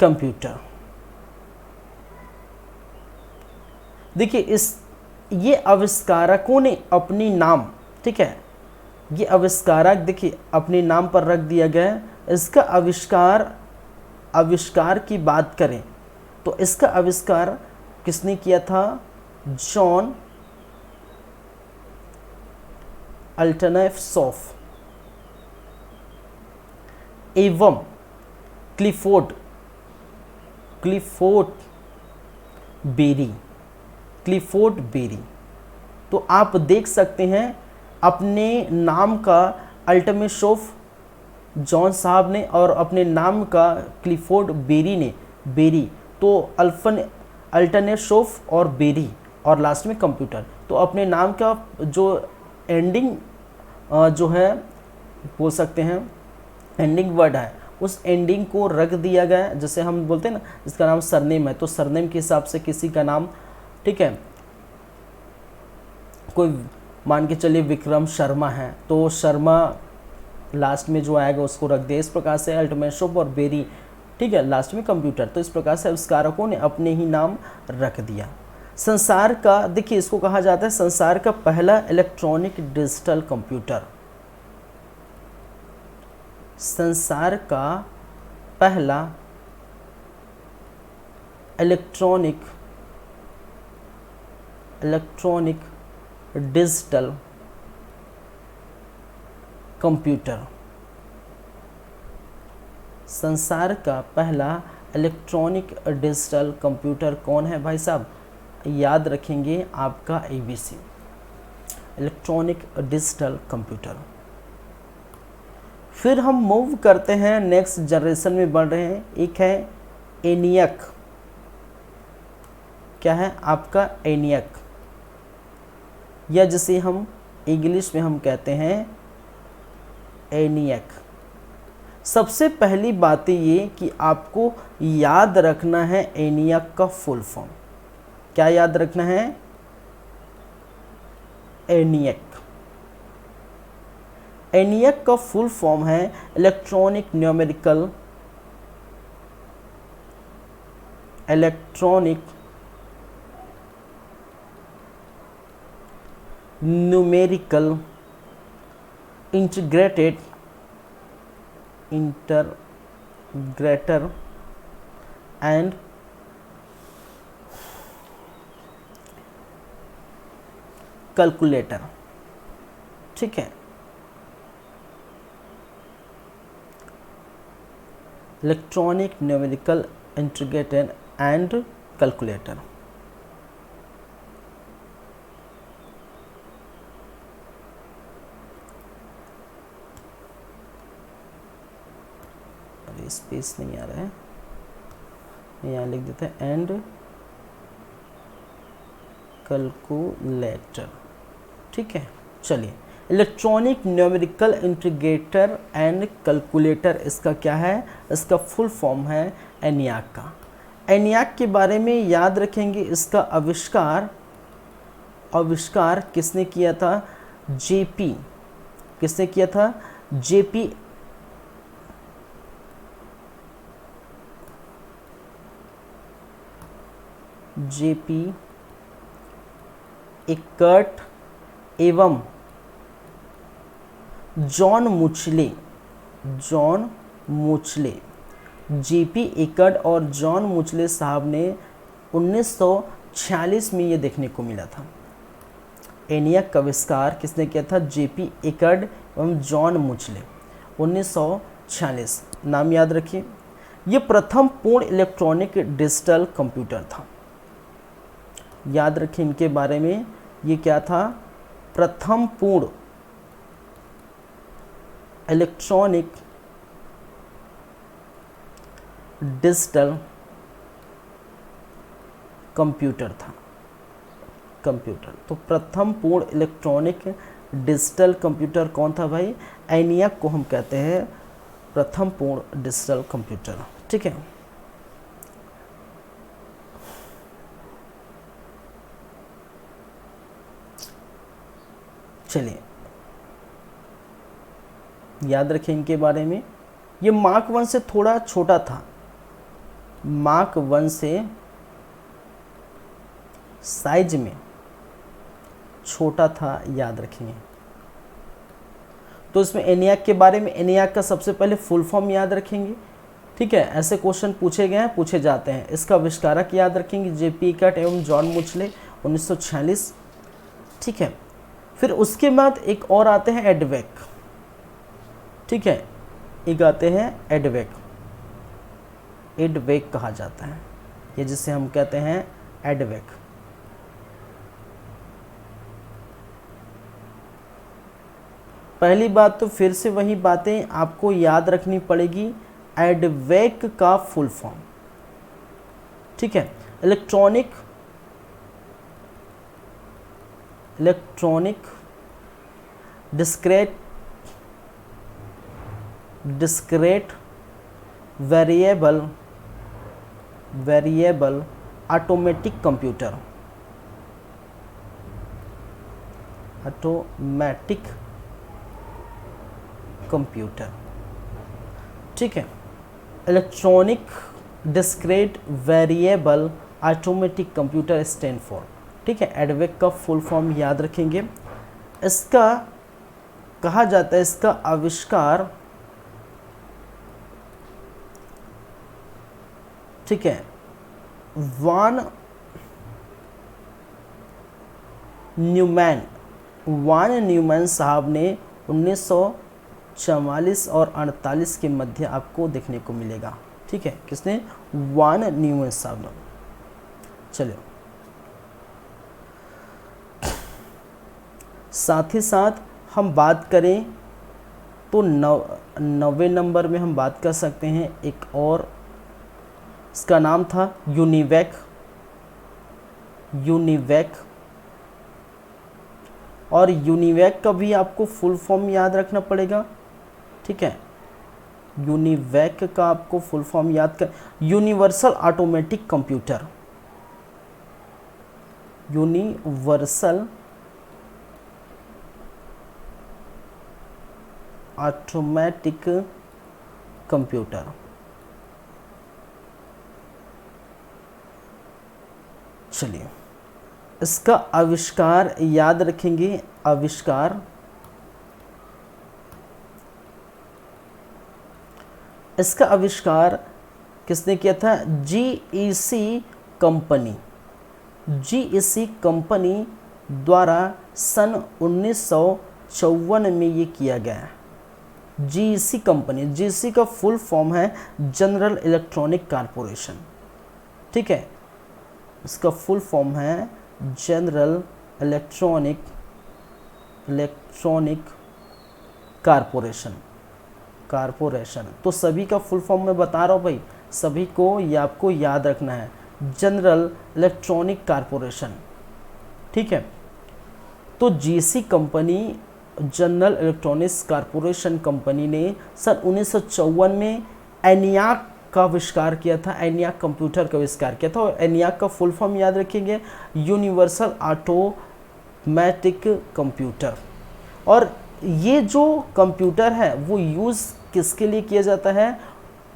Speaker 1: computer. देखिए ये आविष्कारकों ने अपनी नाम, ठीक है, ये आविष्कारक देखिए अपने नाम पर रख दिया गया है। इसका आविष्कार की बात करें तो इसका आविष्कार किसने किया था? जॉन अल्टनएफ एवं क्लिफोर्ड बेरी। तो आप देख सकते हैं अपने नाम का अल्टनएफ जॉन साहब ने और अपने नाम का क्लिफोर्ड बेरी ने, तो अल्टनएफ और बेरी और लास्ट में कंप्यूटर। तो अपने नाम का जो एंडिंग जो है बोल सकते हैं एंडिंग वर्ड है, उस एंडिंग को रख दिया गया। जैसे हम बोलते हैं ना इसका नाम सरनेम है, तो सरनेम के हिसाब से किसी का नाम, ठीक है, कोई मान के चलिए विक्रम शर्मा है, तो शर्मा लास्ट में जो आएगा उसको रख दिया। इस प्रकार से अल्टनएफ और बेरी, ठीक है, लास्ट में कंप्यूटर। तो इस प्रकार से आविष्कारकों ने अपने ही नाम रख दिया। संसार का, देखिए इसको कहा जाता है संसार का पहला इलेक्ट्रॉनिक डिजिटल कंप्यूटर। संसार का पहला इलेक्ट्रॉनिक डिजिटल कंप्यूटर। संसार का पहला इलेक्ट्रॉनिक डिजिटल कंप्यूटर कौन है भाई साहब? याद रखेंगे आपका ABC, इलेक्ट्रॉनिक डिजिटल कंप्यूटर। फिर हम मूव करते हैं नेक्स्ट जनरेशन में बढ़ रहे हैं। एक है ENIAC। क्या है आपका? ENIAC, या जिसे हम इंग्लिश में हम कहते हैं ENIAC। सबसे पहली बात ये कि आपको याद रखना है ENIAC का फुल फॉर्म। क्या याद रखना है? ENIAC का फुल फॉर्म है electronic numerical integrator and calculator. ठीक है, electronic numerical integrator and calculator. अरे स्पेस नहीं आ रहा है, यहाँ लिख देते हैं एंड कैलकुलेटर। ठीक है, चलिए electronic numerical integrator and calculator, इसका क्या है? इसका फुल फॉर्म है ENIAC का। ENIAC के बारे में याद रखेंगे, इसका आविष्कार किसने किया था? JP। किसने किया था? JP एकर्ट एवं जॉन मुचले। JP एकर्ट और जॉन मुचले साहब ने 1946 में ये देखने को मिला था। ENIAC का आविष्कार किसने किया था? JP एकर्ट एवं जॉन मुचले, 1946। नाम याद रखिए। ये प्रथम पूर्ण इलेक्ट्रॉनिक डिजिटल कंप्यूटर था। याद रखें इनके बारे में, ये क्या था? प्रथम पूर्ण इलेक्ट्रॉनिक डिजिटल कंप्यूटर था। तो प्रथम पूर्ण इलेक्ट्रॉनिक डिजिटल कंप्यूटर कौन था भाई? ENIAC को हम कहते हैं प्रथम पूर्ण डिजिटल कंप्यूटर। ठीक है, चलिए याद रखें इनके बारे में। ये मार्क 1 से थोड़ा छोटा था, मार्क 1 से साइज में छोटा था, याद रखेंगे। तो इसमें ENIAC के बारे में, ENIAC का सबसे पहले फुल फॉर्म याद रखेंगे। ठीक है, ऐसे क्वेश्चन पूछे गए हैं, पूछे जाते हैं। इसका आविष्कारक याद रखेंगे जेपी कैट एवं जॉन मुचले 1946। ठीक है, फिर उसके बाद एक और आते हैं एडवेक। ठीक है, एक आते हैं एडवेक, एडवेक कहा जाता है, ये जिसे हम कहते हैं एडवेक। पहली बात तो फिर से वही बातें आपको याद रखनी पड़ेगी, एडवेक का फुल फॉर्म। ठीक है, electronic discrete variable automatic computer. ठीक है, electronic discrete variable automatic computer stand for. ठीक है, एडवेक का फुल फॉर्म याद रखेंगे। इसका कहा जाता है, इसका आविष्कार, ठीक है, वान न्यूमैन साहब ने 1944 और 48 के मध्य आपको देखने को मिलेगा। ठीक है, किसने? वान न्यूमैन साहब ने। चलिए, साथ ही साथ हम बात करें तो 90 नंबर में हम बात कर सकते हैं एक और, इसका नाम था यूनिवैक। और यूनिवैक का भी आपको फुल फॉर्म याद रखना पड़ेगा। ठीक है, यूनिवैक का आपको फुल फॉर्म याद कर, universal automatic computer. Universal automatic computer. चलिए, इसका आविष्कार याद रखेंगे, आविष्कार, इसका आविष्कार किसने किया था? जीईसी कंपनी द्वारा सन 1954 में ये किया गया। जीईसी कंपनी, जीईसी का फुल फॉर्म है जनरल इलेक्ट्रॉनिक कारपोरेशन। ठीक है, इसका फुल फॉर्म है जनरल इलेक्ट्रॉनिक कारपोरेशन। तो सभी का फुल फॉर्म मैं बता रहा हूँ भाई, सभी को ये आपको याद रखना है, जनरल इलेक्ट्रॉनिक कारपोरेशन। ठीक है, तो GC company, general electronics corporation company ने सन 1954 में एनियाक का आविष्कार किया था, एनियाक कंप्यूटर का आविष्कार किया था। और एनियाक का फुल फॉर्म याद रखेंगे, यूनिवर्सल ऑटोमेटिक कंप्यूटर। और ये जो कंप्यूटर है वो यूज़ किसके लिए किया जाता है?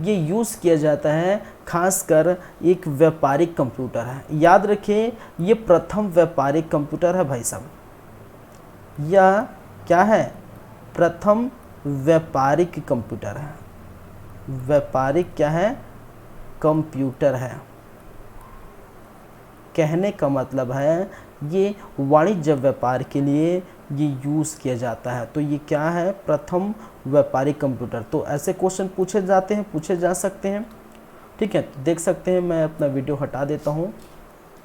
Speaker 1: ये यूज़ किया जाता है खासकर एक व्यापारिक कंप्यूटर है। याद रखें, ये प्रथम व्यापारिक कंप्यूटर है भाई साहब। यह क्या है? प्रथम व्यापारिक कंप्यूटर है। व्यापारिक क्या है? कंप्यूटर है। कहने का मतलब है ये वाणिज्य व्यापार के लिए ये यूज़ किया जाता है। तो ये क्या है? प्रथम व्यापारिक कंप्यूटर। तो ऐसे क्वेश्चन पूछे जाते हैं, पूछे जा सकते हैं। ठीक है, तो देख सकते हैं, मैं अपना वीडियो हटा देता हूँ।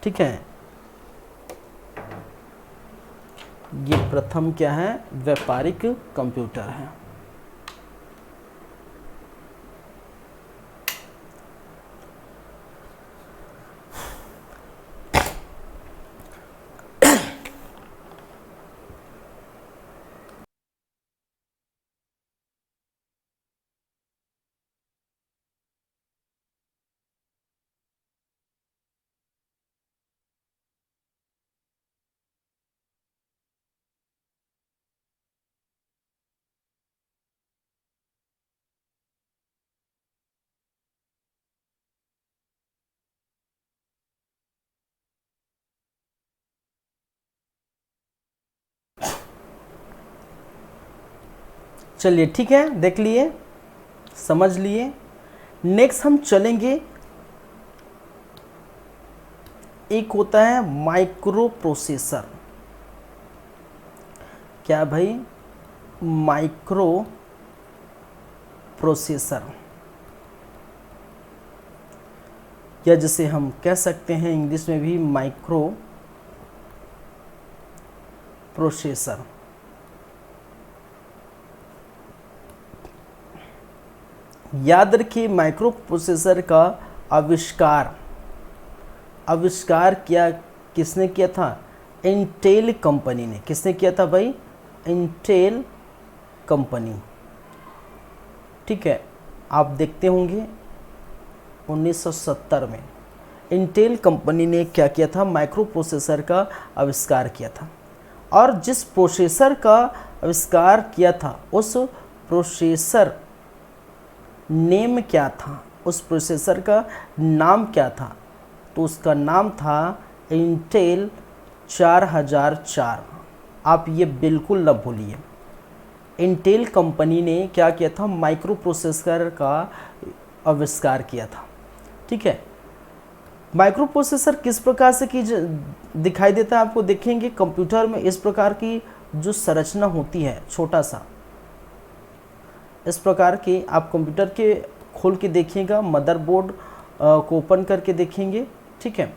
Speaker 1: ठीक है, ये प्रथम क्या है? व्यापारिक कंप्यूटर है। चलिए, ठीक है, देख लिए, समझ लिए। नेक्स्ट हम चलेंगे, एक होता है माइक्रो प्रोसेसर। क्या भाई? माइक्रो प्रोसेसर, या जिसे हम कह सकते हैं इंग्लिश में भी माइक्रो प्रोसेसर। याद रखिए, माइक्रो प्रोसेसर का आविष्कार किया किसने किया था? इंटेल कंपनी ने। किसने किया था भाई? Intel company. ठीक है, आप देखते होंगे 1970 में इंटेल कंपनी ने क्या किया था? माइक्रो प्रोसेसर का आविष्कार किया था। और जिस प्रोसेसर का आविष्कार किया था उस प्रोसेसर नेम क्या था? उस प्रोसेसर का नाम क्या था? तो उसका नाम था इंटेल 4004। आप ये बिल्कुल न भूलिए। इंटेल कंपनी ने क्या किया था? माइक्रो प्रोसेसर का आविष्कार किया था। ठीक है, माइक्रो प्रोसेसर किस प्रकार से दिखाई देता है आपको देखेंगे। कंप्यूटर में इस प्रकार की जो संरचना होती है, छोटा सा इस प्रकार की, आप कंप्यूटर के खोल के देखिएगा, मदरबोर्ड को ओपन करके देखेंगे। ठीक है,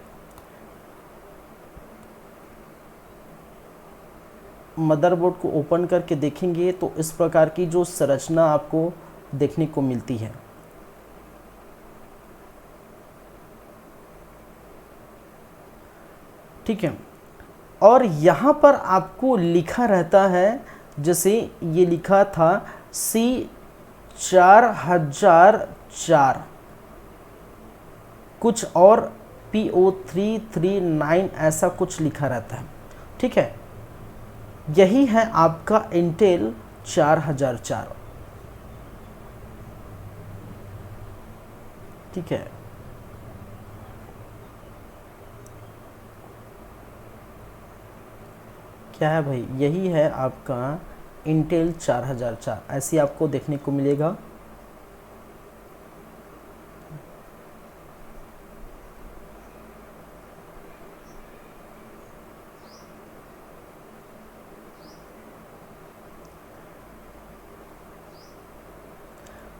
Speaker 1: मदरबोर्ड को ओपन करके देखेंगे तो इस प्रकार की जो संरचना आपको देखने को मिलती है। ठीक है, और यहाँ पर आपको लिखा रहता है, जैसे ये लिखा था C4004, कुछ और P0339 ऐसा कुछ लिखा रहता है। ठीक है, यही है आपका इंटेल 4004। ठीक है, क्या है भाई? यही है आपका इंटेल 4004, ऐसी आपको देखने को मिलेगा।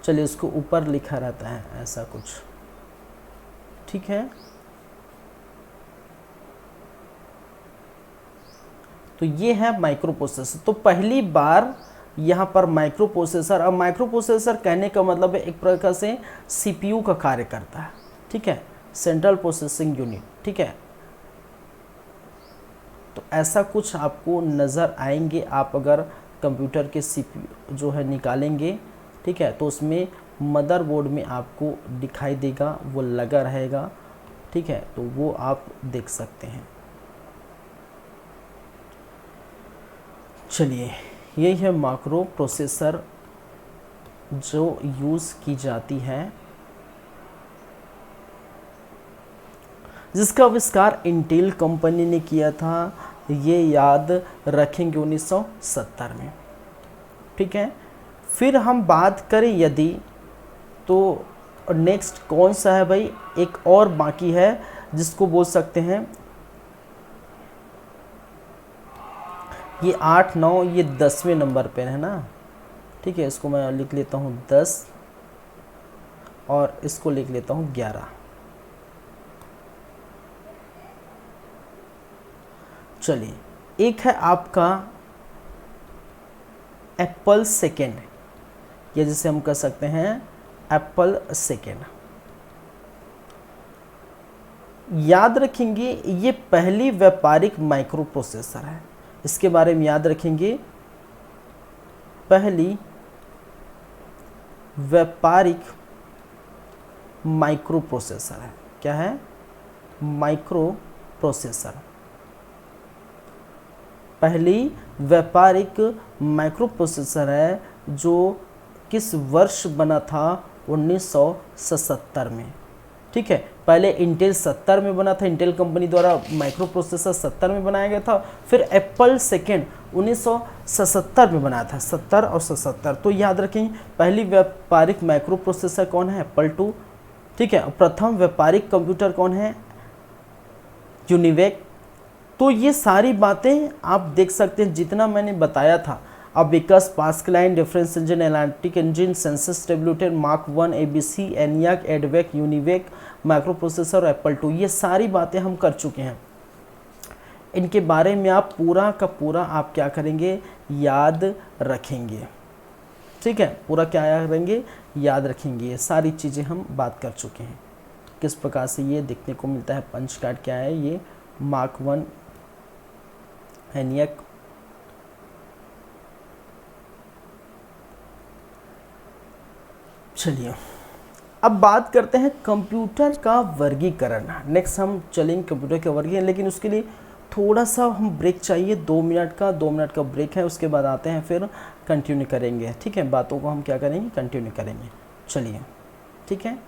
Speaker 1: चलिए, उसको ऊपर लिखा रहता है ऐसा कुछ। ठीक है, तो ये है माइक्रो प्रोसेसर। तो पहली बार यहाँ पर माइक्रो प्रोसेसर, अब माइक्रो प्रोसेसर कहने का मतलब है एक प्रकार से सीपीयू का कार्य करता है। ठीक है, सेंट्रल प्रोसेसिंग यूनिट। ठीक है, तो ऐसा कुछ आपको नज़र आएंगे। आप अगर कंप्यूटर के सीपीयू जो है निकालेंगे, ठीक है, तो उसमें मदरबोर्ड में आपको दिखाई देगा, वो लगा रहेगा। ठीक है, तो वो आप देख सकते हैं। चलिए, यही है माइक्रो प्रोसेसर जो यूज़ की जाती है, जिसका आविष्कार इंटेल कंपनी ने किया था। ये याद रखेंगे 1970 में। ठीक है, फिर हम बात करें यदि, तो नेक्स्ट कौन सा है भाई? एक और बाकी है जिसको बोल सकते हैं, ये 8, 9, ये 10वें नंबर पे है ना। ठीक है, इसको मैं लिख लेता हूँ 10 और इसको लिख लेता हूँ 11। चलिए, एक है आपका एप्पल सेकेंड, या जिसे हम कह सकते हैं एप्पल सेकेंड। याद रखेंगे, ये पहली व्यापारिक माइक्रो प्रोसेसर है। इसके बारे में याद रखेंगे, पहली व्यापारिक माइक्रो प्रोसेसर है। क्या है? Micro processor. पहली व्यापारिक माइक्रो प्रोसेसर है जो किस वर्ष बना था? 1977 में। ठीक है, पहले इंटेल 70 में बना था, इंटेल कंपनी द्वारा माइक्रो प्रोसेसर 70 में बनाया गया था। फिर एप्पल सेकेंड 1977 में बनाया था, 70 और 77। तो याद रखें पहली व्यापारिक माइक्रो प्रोसेसर कौन है, एप्पल टू। ठीक है, प्रथम व्यापारिक कंप्यूटर कौन है, यूनिवेक। तो ये सारी बातें आप देख सकते हैं जितना मैंने बताया था, abacus, Pascaline, difference engine, analytic engine, census tabulator, Mark 1, ABC, ENIAC, EDVAC, UNIVAC, micro processor, Apple two, ये सारी बातें हम कर चुके हैं। इनके बारे में आप पूरा का पूरा आप क्या करेंगे, याद रखेंगे। ठीक है, पूरा क्या याद करेंगे, याद रखेंगे। ये सारी चीज़ें हम बात कर चुके हैं। किस प्रकार से ये देखने को मिलता है, पंच कार्ड क्या है, ये मार्क 1 एनियक। चलिए अब बात करते हैं कंप्यूटर का वर्गीकरण। नेक्स्ट हम चलेंगे कंप्यूटर के वर्गीकरण, लेकिन उसके लिए थोड़ा सा हम ब्रेक चाहिए, 2 मिनट का, 2 मिनट का ब्रेक है। उसके बाद आते हैं, फिर कंटिन्यू करेंगे। ठीक है, बातों को हम क्या करेंगे, कंटिन्यू करेंगे। चलिए ठीक है।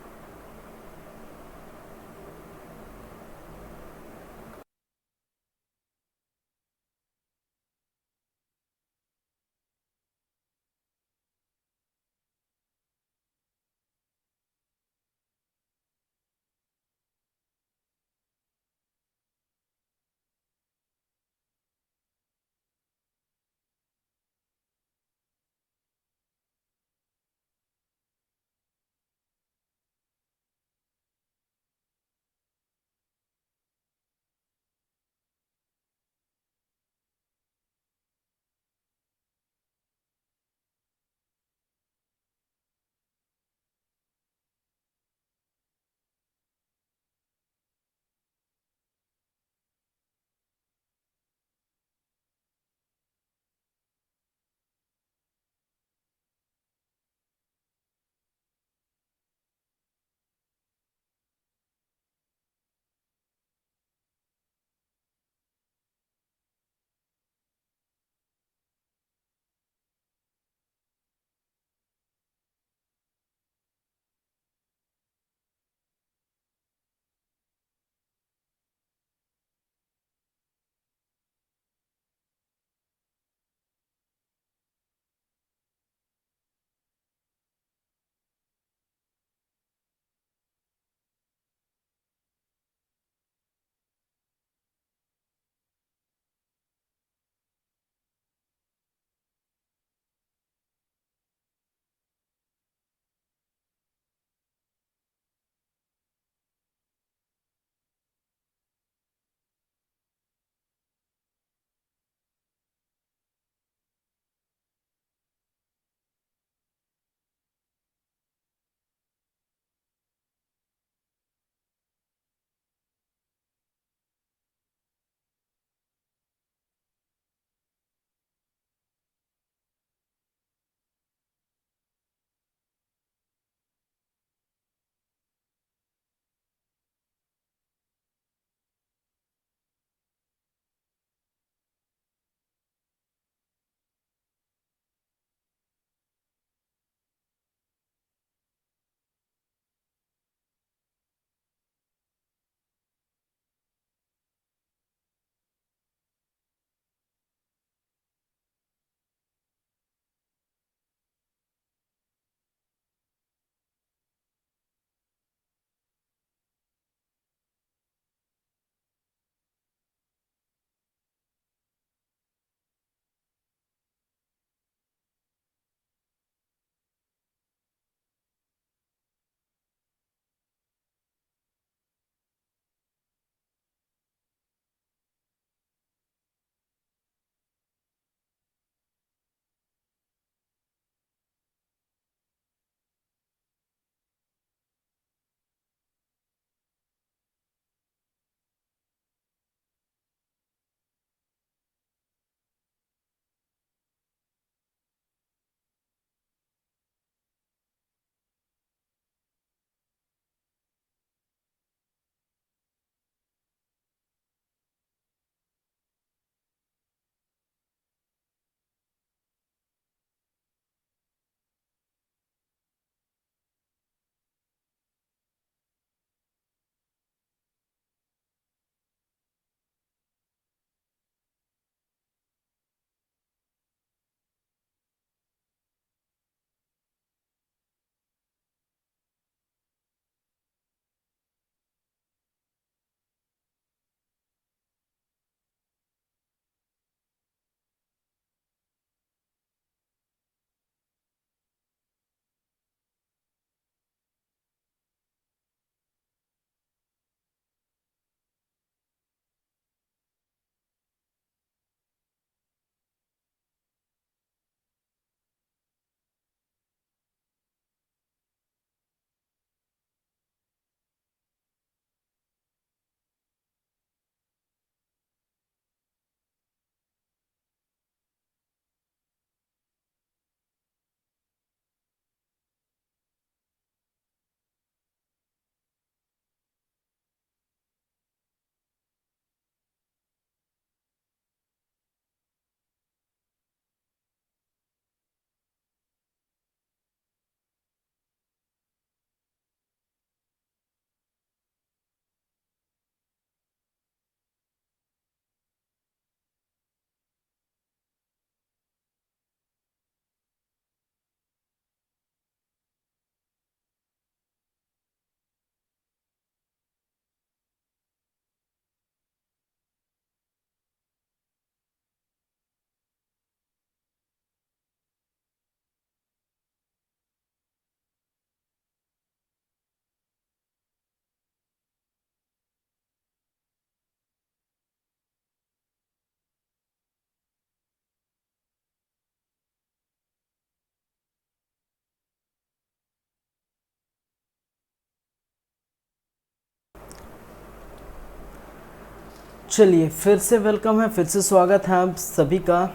Speaker 1: चलिए फिर से वेलकम है, फिर से स्वागत है आप सभी का।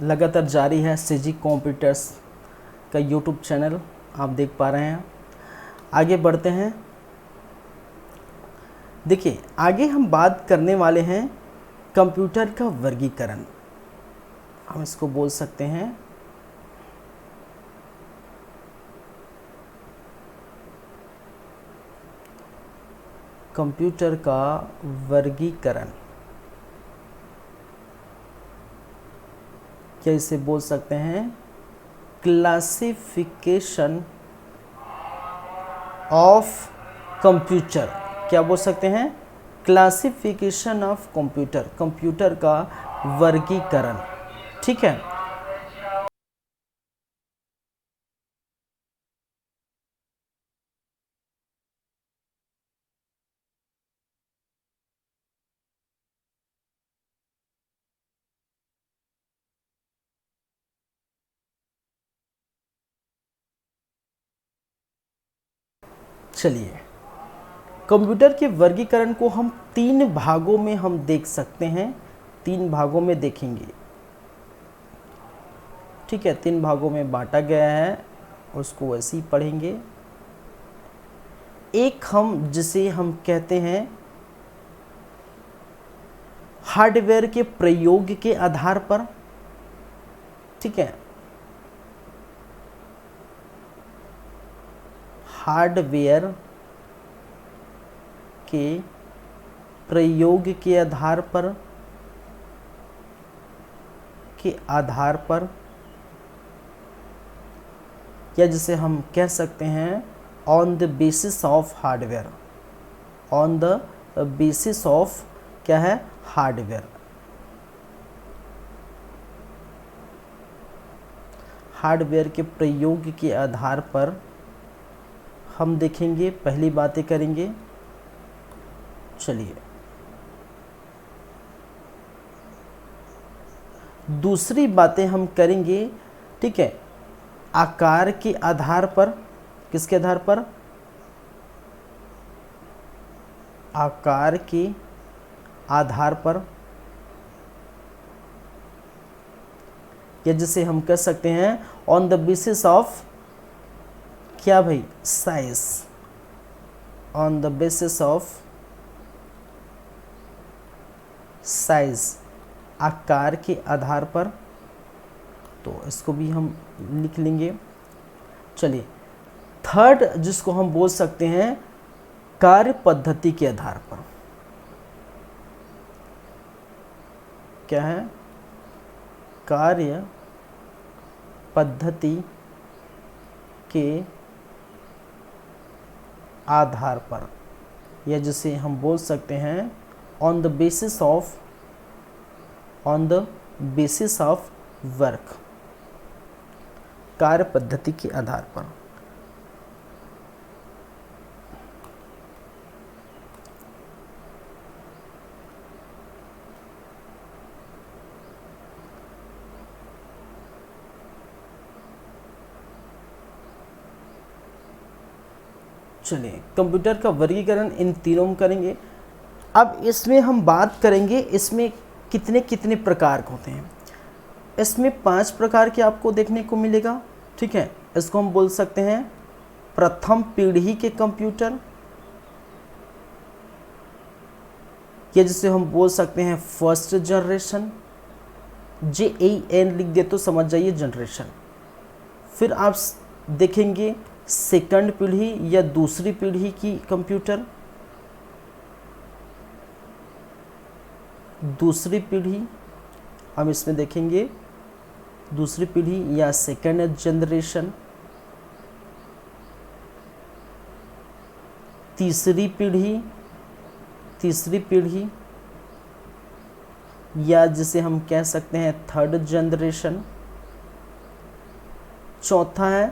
Speaker 1: लगातार जारी है सीजी कंप्यूटर्स का यूट्यूब चैनल, आप देख पा रहे हैं। आगे बढ़ते हैं। देखिए आगे हम बात करने वाले हैं कंप्यूटर का वर्गीकरण। हम इसको बोल सकते हैं कंप्यूटर का वर्गीकरण, क्या इसे बोल सकते हैं क्लासिफिकेशन ऑफ कंप्यूटर। क्या बोल सकते हैं क्लासिफिकेशन ऑफ कंप्यूटर, कंप्यूटर का वर्गीकरण। ठीक है, चलिए कंप्यूटर के वर्गीकरण को हम 3 भागों में हम देख सकते हैं, 3 भागों में देखेंगे। ठीक है, 3 भागों में बांटा गया है, उसको वैसे ही पढ़ेंगे। एक हम जिसे हम कहते हैं हार्डवेयर के प्रयोग के आधार पर। ठीक है, हार्डवेयर के प्रयोग के आधार पर या जिसे हम कह सकते हैं on the basis of hardware, on the basis of क्या है हार्डवेयर। हार्डवेयर के प्रयोग के आधार पर हम देखेंगे, पहली बातें करेंगे। चलिए दूसरी बातें हम करेंगे। ठीक है, आकार के आधार पर, किसके आधार पर आकार के आधार पर, या जिसे हम कह सकते हैं ऑन द बेसिस ऑफ क्या भाई size, on the basis of size, आकार के आधार पर। तो इसको भी हम लिख लेंगे। चलिए थर्ड जिसको हम बोल सकते हैं कार्य पद्धति के आधार पर। क्या है कार्य पद्धति के आधार पर, या जिसे हम बोल सकते हैं on the basis of work, कार्य पद्धति के आधार पर। चलिए कंप्यूटर का वर्गीकरण इन तीनों में करेंगे। अब इसमें हम बात करेंगे इसमें कितने कितने प्रकार होते हैं। इसमें 5 प्रकार के आपको देखने को मिलेगा। ठीक है, इसको हम बोल सकते हैं प्रथम पीढ़ी के कंप्यूटर, या जिसे हम बोल सकते हैं फर्स्ट जनरेशन। JEN लिख दे तो समझ जाइए जनरेशन। फिर आप देखेंगे सेकंड पीढ़ी या दूसरी पीढ़ी की कंप्यूटर, दूसरी पीढ़ी हम इसमें देखेंगे दूसरी पीढ़ी या सेकंड जनरेशन। तीसरी पीढ़ी या जिसे हम कह सकते हैं थर्ड जनरेशन। चौथा है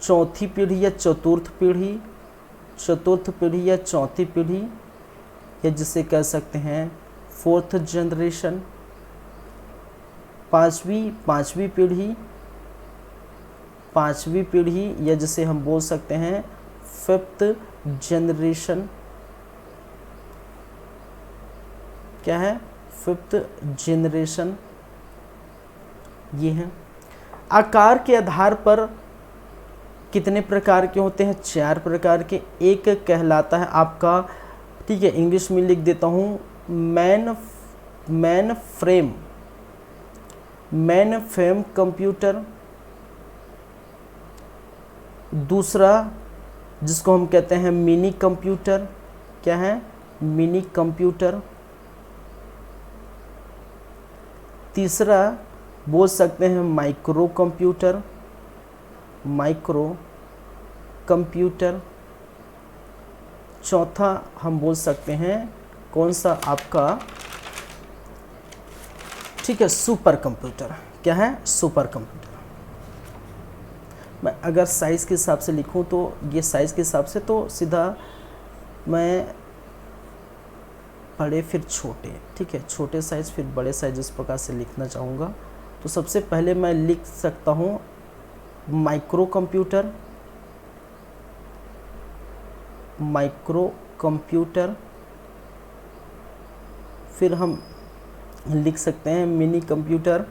Speaker 1: चौथी पीढ़ी या चतुर्थ पीढ़ी या चौथी पीढ़ी, या जिसे कह सकते हैं फोर्थ जनरेशन। पांचवी पीढ़ी या जिसे हम बोल सकते हैं फिफ्थ जनरेशन। क्या है, 5th जनरेशन ये है। आकार के आधार पर कितने प्रकार के होते हैं, 4 प्रकार के। एक कहलाता है आपका, ठीक है, इंग्लिश में लिख देता हूँ, मैन फ्रेम कंप्यूटर। दूसरा जिसको हम कहते हैं मिनी कंप्यूटर, क्या है, मिनी कंप्यूटर। तीसरा बोल सकते हैं माइक्रो कंप्यूटर। चौथा हम बोल सकते हैं कौन सा आपका, ठीक है, सुपर कंप्यूटर। क्या है, सुपर कंप्यूटर। मैं अगर साइज़ के हिसाब से लिखूं तो ये साइज़ के हिसाब से तो सीधा मैं बड़े फिर छोटे, ठीक है, छोटे साइज़ फिर बड़े साइज़ इस प्रकार से लिखना चाहूँगा। तो सबसे पहले मैं लिख सकता हूँ माइक्रो कंप्यूटर। फिर हम लिख सकते हैं मिनी कंप्यूटर,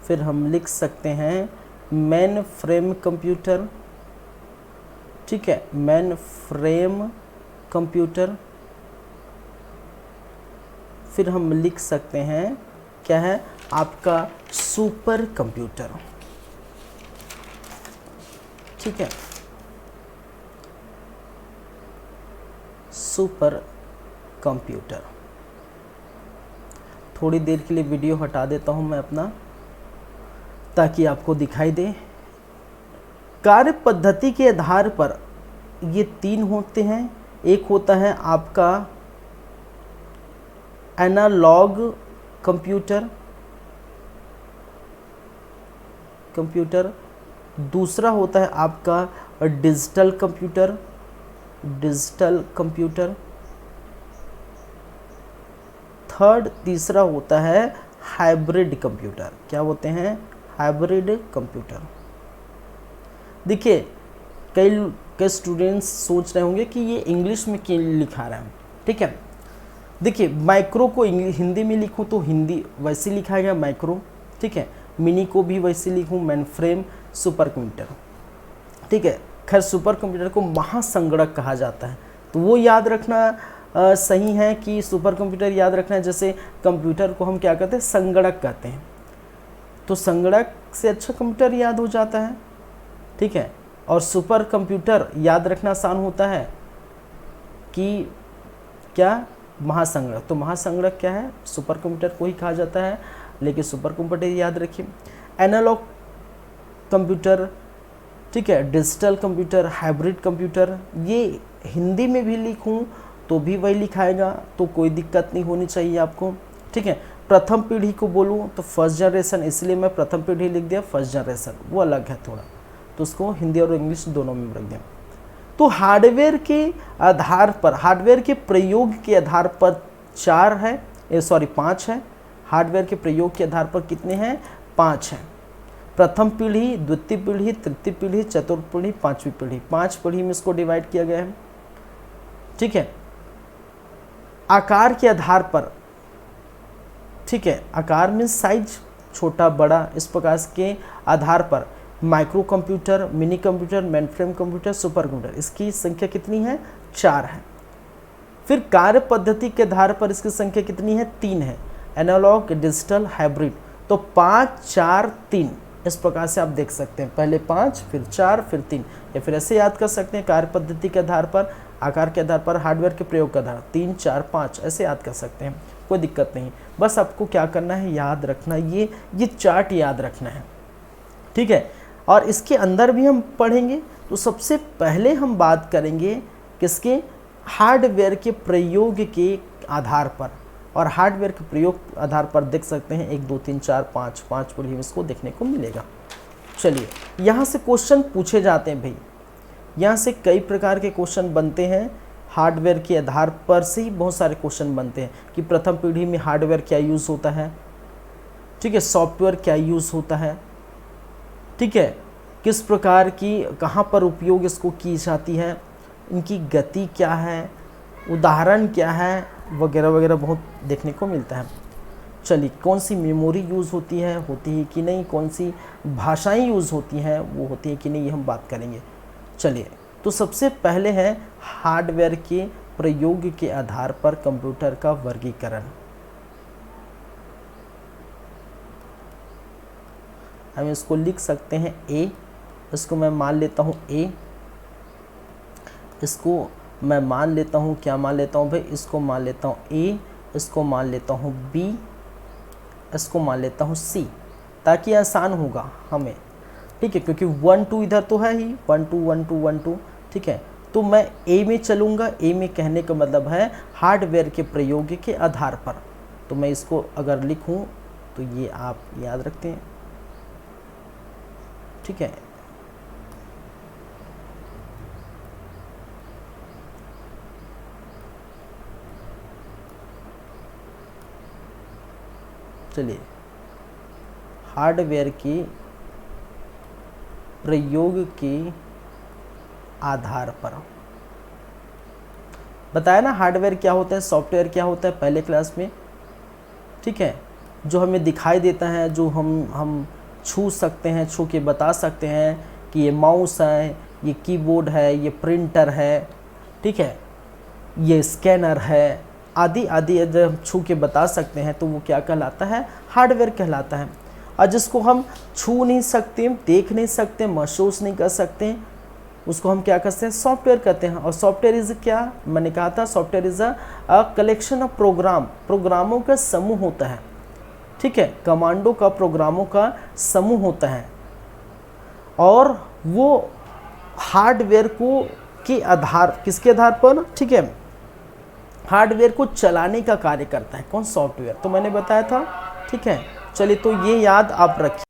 Speaker 1: फिर हम लिख सकते हैं मेन फ्रेम कंप्यूटर, ठीक है, मेन फ्रेम कंप्यूटर। फिर हम लिख सकते हैं क्या है आपका सुपर कंप्यूटर, ठीक है, सुपर कंप्यूटर। थोड़ी देर के लिए वीडियो हटा देता हूं मैं अपना, ताकि आपको दिखाई दे। कार्य पद्धति के आधार पर ये 3 होते हैं। एक होता है आपका एनालॉग कंप्यूटर। दूसरा होता है आपका डिजिटल कंप्यूटर। तीसरा होता है हाइब्रिड कंप्यूटर। क्या होते हैं, हाइब्रिड कंप्यूटर। देखिए कई स्टूडेंट्स सोच रहे होंगे कि ये इंग्लिश में क्यों लिखा रहा है, ठीक है। देखिए माइक्रो को हिंदी में लिखूं तो हिंदी वैसे लिखा गया माइक्रो, ठीक है। मिनी को भी वैसे लिखूं मेन फ्रेम सुपर कंप्यूटर, ठीक है। खैर सुपर कंप्यूटर को महासंगणक कहा जाता है, तो वो याद रखना सही है कि सुपर कंप्यूटर याद रखना है। जैसे कंप्यूटर को हम क्या कहते हैं, संगणक कहते हैं, तो संगणक से अच्छा कंप्यूटर याद हो जाता है, ठीक है। और सुपर कंप्यूटर याद रखना आसान होता है कि क्या, महासंगणक। तो महासंगणक क्या है, सुपर कंप्यूटर को ही कहा जाता है, लेकिन सुपर कंप्यूटर याद रखिए। एनालॉग कंप्यूटर, ठीक है, डिजिटल कंप्यूटर, हाइब्रिड कंप्यूटर, ये हिंदी में भी लिखूं तो भी वही लिखाएगा, तो कोई दिक्कत नहीं होनी चाहिए आपको, ठीक है। प्रथम पीढ़ी को बोलूं तो फर्स्ट जनरेशन, इसलिए मैं प्रथम पीढ़ी लिख दिया, फर्स्ट जनरेशन वो अलग है थोड़ा, तो उसको हिंदी और इंग्लिश दोनों में रख दिया। तो हार्डवेयर के आधार पर, हार्डवेयर के प्रयोग के आधार पर 5 है। हार्डवेयर के प्रयोग के आधार पर कितने हैं, 5 हैं। प्रथम पीढ़ी, द्वितीय पीढ़ी, तृतीय पीढ़ी, चतुर्थ पीढ़ी, 5वीं पीढ़ी। 5 पीढ़ी में इसको डिवाइड किया गया है, ठीक है। आकार के आधार पर, ठीक है, आकार में साइज छोटा बड़ा, इस प्रकार के आधार पर micro computer, mini computer, main frame computer, super computer, इसकी संख्या कितनी है, 4 है। फिर कार्य पद्धति के आधार पर इसकी संख्या कितनी है, 3 है। एनालॉग, डिजिटल, हाइब्रिड, तो 5, 4, 3 इस प्रकार से आप देख सकते हैं। पहले 5 फिर 4 फिर 3, या फिर ऐसे याद कर सकते हैं कार्य पद्धति के आधार पर, आकार के आधार पर, हार्डवेयर के प्रयोग के आधार 3, 4, 5 ऐसे याद कर सकते हैं, कोई दिक्कत नहीं। बस आपको क्या करना है, याद रखना, ये चार्ट याद रखना है, ठीक है। और इसके अंदर भी हम पढ़ेंगे। तो सबसे पहले हम बात करेंगे किसके, हार्डवेयर के प्रयोग के आधार पर। और हार्डवेयर के प्रयोग आधार पर देख सकते हैं 1, 2, 3, 4, 5 पीढ़ी में इसको देखने को मिलेगा। चलिए यहाँ से क्वेश्चन पूछे जाते हैं भाई, यहाँ से कई प्रकार के क्वेश्चन बनते हैं। हार्डवेयर के आधार पर से ही बहुत सारे क्वेश्चन बनते हैं कि प्रथम पीढ़ी में हार्डवेयर क्या यूज़ होता है, ठीक है, सॉफ्टवेयर क्या यूज़ होता है, ठीक है, किस प्रकार की, कहाँ पर उपयोग इसको की जाती है, इनकी गति क्या है, उदाहरण क्या है, वगैरह वगैरह बहुत देखने को मिलता है। चलिए, कौन सी मेमोरी यूज़ होती है कि नहीं, कौन सी भाषाएं यूज़ होती हैं, वो होती हैं कि नहीं, ये हम बात करेंगे। चलिए, तो सबसे पहले है हार्डवेयर के प्रयोग के आधार पर कंप्यूटर का वर्गीकरण। हम इसको लिख सकते हैं ए, इसको मैं मान लेता हूँ ए, इसको मैं मान लेता हूँ, क्या मान लेता हूँ भाई, इसको मान लेता हूँ ए, इसको मान लेता हूँ बी, इसको मान लेता हूँ सी, ताकि आसान होगा हमें, ठीक है, क्योंकि 1 2 इधर तो है ही, 1 2 1 2 1 2, ठीक है। तो मैं ए में चलूँगा, ए में कहने का मतलब है हार्डवेयर के प्रयोग के आधार पर। तो मैं इसको अगर लिखूँ तो ये आप याद रखते हैं, ठीक है। चलिए, हार्डवेयर के प्रयोग के आधार पर बताया ना, हार्डवेयर क्या होता है, सॉफ्टवेयर क्या होता है पहले क्लास में, ठीक है। जो हमें दिखाई देता है, जो हम छू सकते हैं, छू के बता सकते हैं कि ये माउस है, ये कीबोर्ड है, ये प्रिंटर है, ठीक है, ये स्कैनर है, आदि आदि जब हम छू के बता सकते हैं तो वो क्या कहलाता है, हार्डवेयर कहलाता है। और जिसको हम छू नहीं सकते, देख नहीं सकते, महसूस नहीं कर सकते, उसको हम क्या कहते हैं, सॉफ्टवेयर कहते हैं। और सॉफ्टवेयर इज़ क्या, मैंने कहा था software is a collection of प्रोग्रामों का समूह होता है, ठीक है, कमांडो का प्रोग्रामों का समूह होता है। और वो हार्डवेयर को के आधार, किसके आधार पर, ठीक है, हार्डवेयर को चलाने का कार्य करता है कौन, सॉफ्टवेयर, तो मैंने बताया था, ठीक है। चलिए, तो ये याद आप रखिए।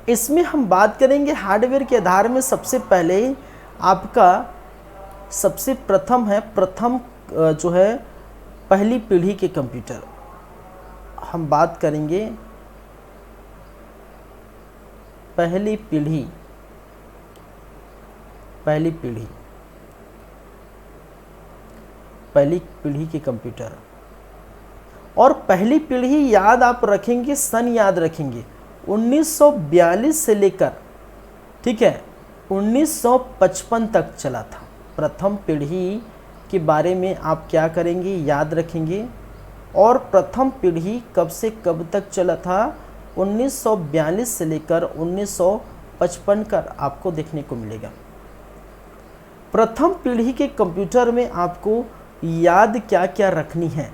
Speaker 1: इसमें हम बात करेंगे हार्डवेयर के आधार में। सबसे पहले आपका सबसे प्रथम है, जो है पहली पीढ़ी के कंप्यूटर। हम बात करेंगे पहली पीढ़ी के कंप्यूटर। और पहली पीढ़ी याद आप रखेंगे, सन याद रखेंगे 1942 से लेकर, ठीक है, 1955 तक चला था। प्रथम पीढ़ी के बारे में आप क्या करेंगे, याद रखेंगे। और प्रथम पीढ़ी कब से कब तक चला था, 1942 से लेकर 1955 का आपको देखने को मिलेगा। प्रथम पीढ़ी के कंप्यूटर में आपको याद क्या क्या रखनी है,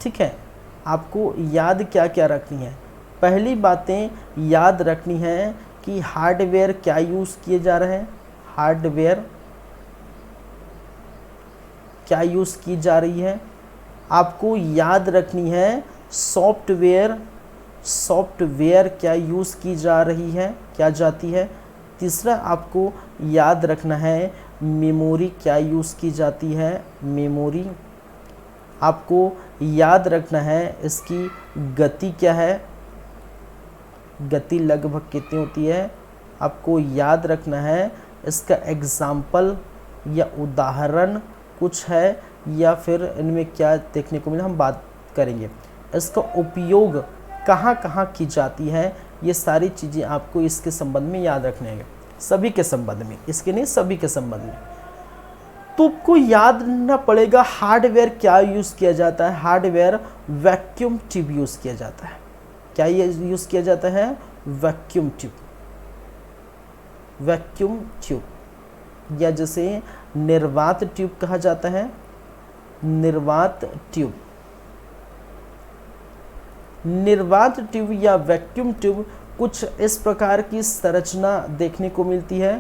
Speaker 1: ठीक है, आपको याद क्या क्या रखनी है। पहली बातें याद रखनी है कि हार्डवेयर क्या यूज़ किए जा रहे हैं, हार्डवेयर क्या यूज़ की जा रही है। आपको याद रखनी है सॉफ्टवेयर क्या यूज़ की जा रही है, क्या जाती है। तीसरा आपको याद रखना है मेमोरी क्या यूज़ की जाती है, मेमोरी। आपको याद रखना है इसकी गति क्या है, गति लगभग कितनी होती है। आपको याद रखना है इसका एग्जाम्पल या उदाहरण कुछ है, या फिर इनमें क्या देखने को मिला हम बात करेंगे। इसका उपयोग कहाँ कहाँ की जाती है, ये सारी चीज़ें आपको इसके संबंध में याद रखने हैं, सभी के संबंध में, इसके नहीं सभी के संबंध में। तो आपको याद रखना पड़ेगा हार्डवेयर क्या यूज़ किया जाता है। हार्डवेयर वैक्यूम ट्यूब यूज़ किया जाता है। क्या ये यूज़ किया जाता है, वैक्यूम ट्यूब, या जैसे निर्वात ट्यूब कहा जाता है, निर्वात ट्यूब या वैक्यूम ट्यूब कुछ इस प्रकार की संरचना देखने को मिलती है,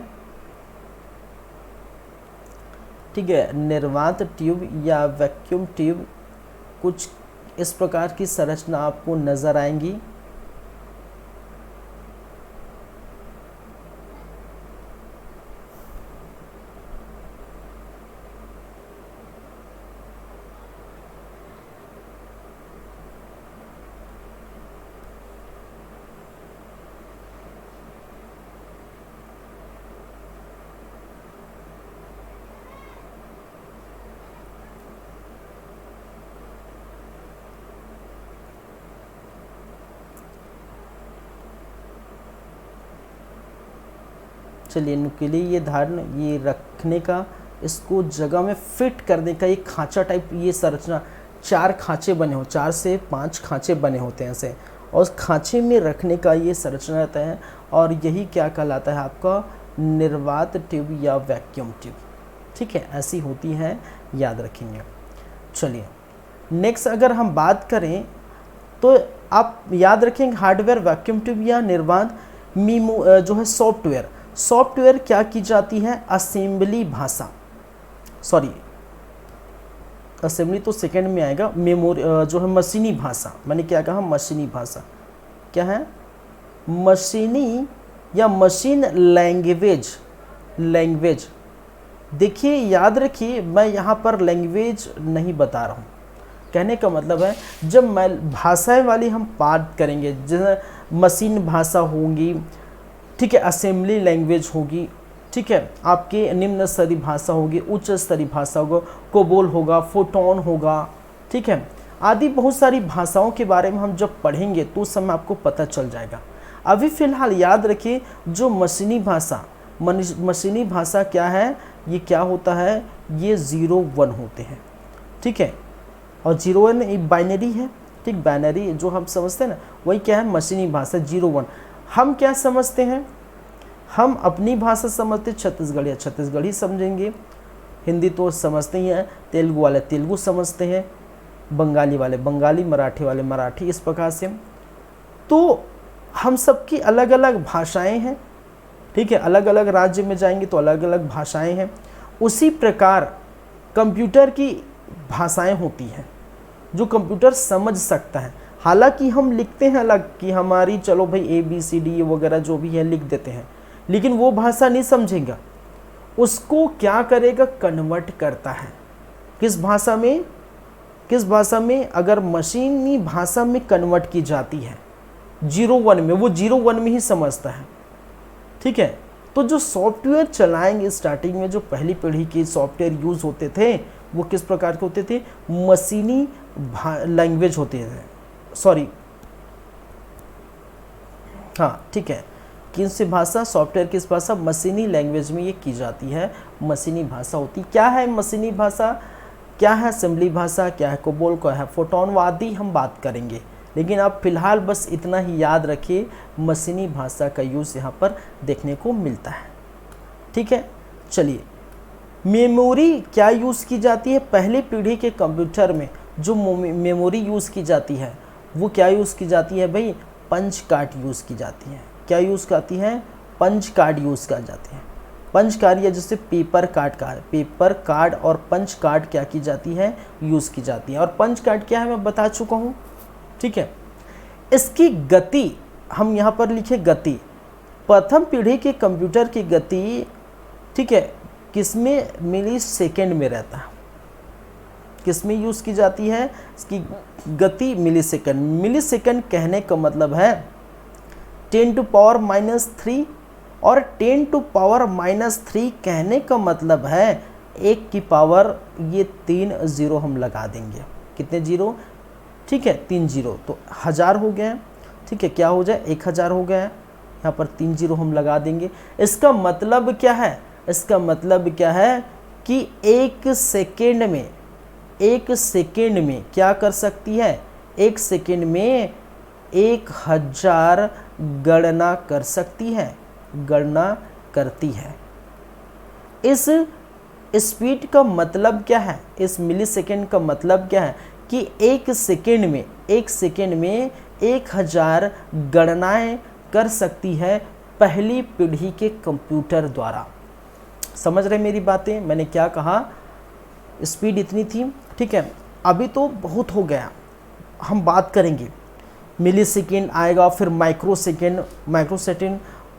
Speaker 1: ठीक है। निर्वात ट्यूब या वैक्यूम ट्यूब कुछ इस प्रकार की संरचना आपको नजर आएंगी। चलिए न्यूक्लियस ये धारण, ये रखने का, इसको जगह में फिट करने का एक खांचा टाइप ये संरचना, 4 खांचे बने हो, 4 से 5 खांचे बने होते हैं ऐसे, और उस खांचे में रखने का ये संरचना रहता है, और यही क्या कहलाता है आपका निर्वात ट्यूब या वैक्यूम ट्यूब। ठीक है, ऐसी होती है, याद रखेंगे। चलिए नेक्स्ट अगर हम बात करें तो आप याद रखेंगे हार्डवेयर, वैक्यूम ट्यूब या निर्वात जो है सॉफ्टवेयर। सॉफ्टवेयर क्या की जाती है, असेंबली भाषा, सॉरी असेंबली तो सेकंड में आएगा, मेमोरी जो है मशीनी भाषा, मैंने क्या कहा मशीनी भाषा, क्या है मशीनी या मशीन लैंग्वेज। देखिए याद रखिए, मैं यहाँ पर लैंग्वेज नहीं बता रहा हूँ, कहने का मतलब है जब मैं भाषाएं वाली हम बात करेंगे, जैसे मशीन भाषा होगी, ठीक है, असेंबली लैंग्वेज होगी, ठीक है, आपके निम्न स्तरीय भाषा होगी, उच्च स्तरीय भाषा होगा, कोबोल होगा, फोटोन होगा, ठीक है, आदि बहुत सारी भाषाओं के बारे में हम जब पढ़ेंगे तो उस समय आपको पता चल जाएगा। अभी फ़िलहाल याद रखिए जो मशीनी भाषा क्या है, ये क्या होता है, ये 0-1 होते हैं, ठीक है, और 0-1 बाइनरी है, ठीक, बाइनरी जो हम समझते हैं ना वही क्या है मशीनी भाषा 0-1। हम क्या समझते हैं, हम अपनी भाषा समझते छत्तीसगढ़ी समझेंगे, हिंदी तो समझते ही हैं, तेलुगु वाले तेलुगु समझते हैं, बंगाली वाले बंगाली, मराठी वाले मराठी, इस प्रकार से। तो हम सबकी अलग अलग भाषाएं हैं, ठीक है, अलग अलग राज्य में जाएंगे तो अलग अलग भाषाएं हैं। उसी प्रकार कंप्यूटर की भाषाएं होती हैं जो कंप्यूटर समझ सकता है। हालांकि हम लिखते हैं अलग कि हमारी चलो भाई ABCD वगैरह जो भी है लिख देते हैं, लेकिन वो भाषा नहीं समझेगा, उसको क्या करेगा, कन्वर्ट करता है किस भाषा में, अगर मशीनी भाषा में कन्वर्ट की जाती है 0-1 में, वो 0-1 में ही समझता है, ठीक है। तो जो सॉफ्टवेयर चलाएंगे स्टार्टिंग में, जो पहली पीढ़ी के सॉफ्टवेयर यूज़ होते थे वो किस प्रकार के होते थे, मशीनी लैंग्वेज होते थे, सॉरी हाँ ठीक है, किन सी भाषा, सॉफ्टवेयर किस भाषा, मशीनी लैंग्वेज में ये की जाती है, मशीनी भाषा होती। क्या है मशीनी भाषा, क्या है असेंबली भाषा, क्या है कोबोल, क्या है फोटोन आदि हम बात करेंगे, लेकिन आप फिलहाल बस इतना ही याद रखिए, मशीनी भाषा का यूज़ यहाँ पर देखने को मिलता है, ठीक है। चलिए मेमोरी क्या यूज़ की जाती है, पहली पीढ़ी के कंप्यूटर में जो मेमोरी यूज़ की जाती है वो क्या यूज़ की जाती है भाई, पंच कार्ड यूज़ की जाती है। क्या यूज़ करती है, पंच कार्ड यूज़ कर जाती है। पंच कार्ड या जैसे पेपर कार्ड और पंच कार्ड क्या की जाती है, यूज़ की जाती है। और पंच कार्ड क्या है मैं बता चुका हूँ, ठीक है। इसकी गति हम यहाँ पर लिखे गति, प्रथम पीढ़ी के कंप्यूटर की गति, ठीक है, किसमें, मिली सेकेंड में रहता है, किसमें यूज़ की जाती है, इसकी गति मिली सेकेंड कहने का मतलब है 10⁻³ और 10⁻³ कहने का मतलब है 1 की पावर, ये 3 0 हम लगा देंगे, कितने 0, ठीक है 3 0, तो 1000 हो गया, ठीक है, क्या हो जाए 1000 हो गया, यहाँ पर 3 0 हम लगा देंगे। इसका मतलब क्या है, इसका मतलब क्या है कि 1 सेकेंड में क्या कर सकती है, 1 सेकेंड में 1000 गणना कर सकती है, गणना करती है। इस स्पीड का मतलब क्या है, इस मिली सेकेंड का मतलब क्या है कि 1 सेकेंड में 1000 गणनाएं कर सकती है पहली पीढ़ी के कंप्यूटर द्वारा। समझ रहे मेरी बातें, मैंने क्या कहा, स्पीड इतनी थी, ठीक है। अभी तो बहुत हो गया, हम बात करेंगे मिली सेकेंड आएगा, फिर माइक्रो सेकेंड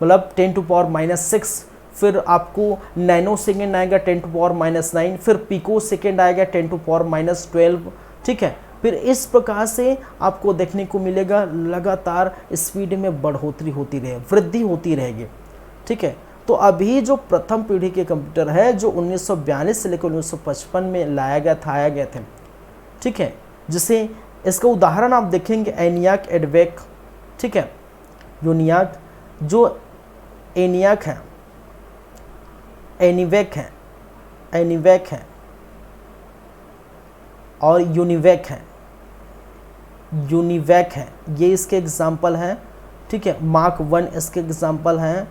Speaker 1: मतलब 10⁻⁻⁶, फिर आपको नैनो सेकेंड आएगा 10⁻⁻⁹, फिर पिको सेकेंड आएगा 10⁻⁻12, ठीक है। फिर इस प्रकार से आपको देखने को मिलेगा लगातार स्पीड में बढ़ोतरी होती रहे, वृद्धि होती रहेगी, ठीक है। तो अभी जो प्रथम पीढ़ी के कंप्यूटर है जो 1942 से लेकर 1955 में लाया गया थे, ठीक है, जिसे इसका उदाहरण आप देखेंगे एनियाक एडवेक, ठीक है, यूनियाक, जो एनियाक है एनीवेक है, एनीवेक है और यूनिवेक है, यूनिवेक है, ये इसके एग्जाम्पल हैं। ठीक है, मार्क 1 इसके एग्जाम्पल हैं,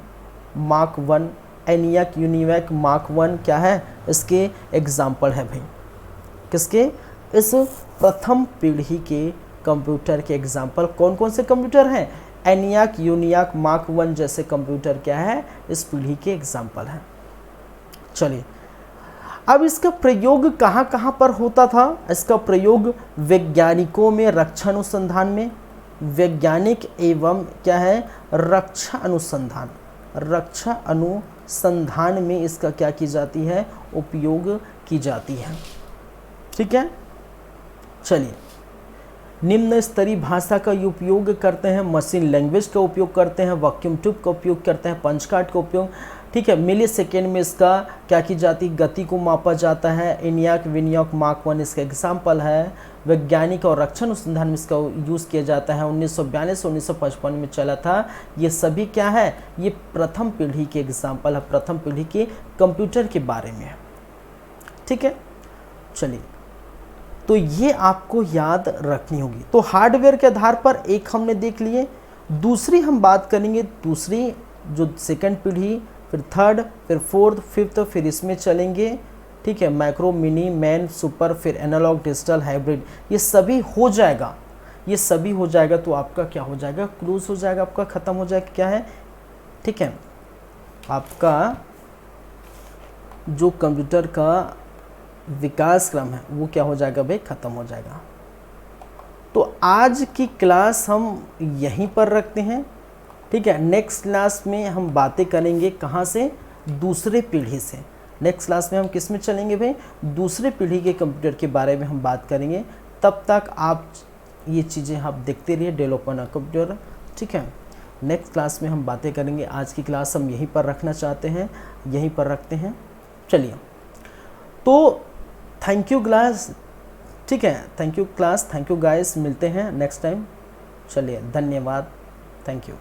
Speaker 1: मार्क 1, एनियाक, यूनिवेक, मार्क 1 क्या है, इसके एग्जाम्पल है भाई। किसके? इस प्रथम पीढ़ी के कंप्यूटर के एग्जाम्पल कौन कौन से कंप्यूटर हैं? एनियाक, यूनियाक, मार्क 1 जैसे कंप्यूटर क्या है, इस पीढ़ी के एग्जाम्पल हैं। चलिए, अब इसका प्रयोग कहाँ कहाँ पर होता था? इसका प्रयोग वैज्ञानिकों में, रक्षा अनुसंधान में, वैज्ञानिक एवं क्या है, रक्षा अनुसंधान, रक्षा अनुसंधान में इसका क्या की जाती है, उपयोग की जाती है। ठीक है, चलिए, निम्न स्तरीय भाषा का उपयोग करते हैं, मशीन लैंग्वेज का उपयोग करते हैं, वैक्यूम ट्यूब का उपयोग करते हैं, पंच कार्ड का उपयोग। ठीक है, मिली सेकेंड में इसका क्या की जाती, गति को मापा जाता है। एनियाक, विनियाक, मार्क 1 इसका एग्जाम्पल है। वैज्ञानिक और रक्षा अनुसंधान में इसका यूज़ किया जाता है। 1942 से 1955 में चला था। ये सभी क्या है, ये प्रथम पीढ़ी के एग्जाम्पल है, प्रथम पीढ़ी के कंप्यूटर के बारे में है। ठीक है, चलिए, तो ये आपको याद रखनी होगी। तो हार्डवेयर के आधार पर एक हमने देख लिए, दूसरी हम बात करेंगे, दूसरी जो सेकंड पीढ़ी, फिर थर्ड, फिर फोर्थ, फिफ्थ, फिर इसमें चलेंगे। ठीक है, माइक्रो, मिनी, मैन, सुपर, फिर एनालॉग, डिजिटल, हाइब्रिड, ये सभी हो जाएगा, ये सभी हो जाएगा। तो आपका क्या हो जाएगा, क्रूज हो जाएगा, आपका ख़त्म हो जाएगा, क्या है। ठीक है, आपका जो कंप्यूटर का विकास क्रम है वो क्या हो जाएगा भाई, ख़त्म हो जाएगा। तो आज की क्लास हम यहीं पर रखते हैं। ठीक है, नेक्स्ट क्लास में हम बातें करेंगे कहाँ से, दूसरे पीढ़ी से। नेक्स्ट क्लास में हम किस में चलेंगे भाई, दूसरे पीढ़ी के कंप्यूटर के बारे में हम बात करेंगे। तब तक आप ये चीज़ें आप देखते रहिए, डेवलपमेंट कंप्यूटर। ठीक है, नेक्स्ट क्लास में हम बातें करेंगे। आज की क्लास हम यहीं पर रखना चाहते हैं, यहीं पर रखते हैं। चलिए, तो थैंक यू क्लास। ठीक है, thank you class, thank you guys, मिलते हैं नेक्स्ट टाइम। चलिए, धन्यवाद, थैंक यू।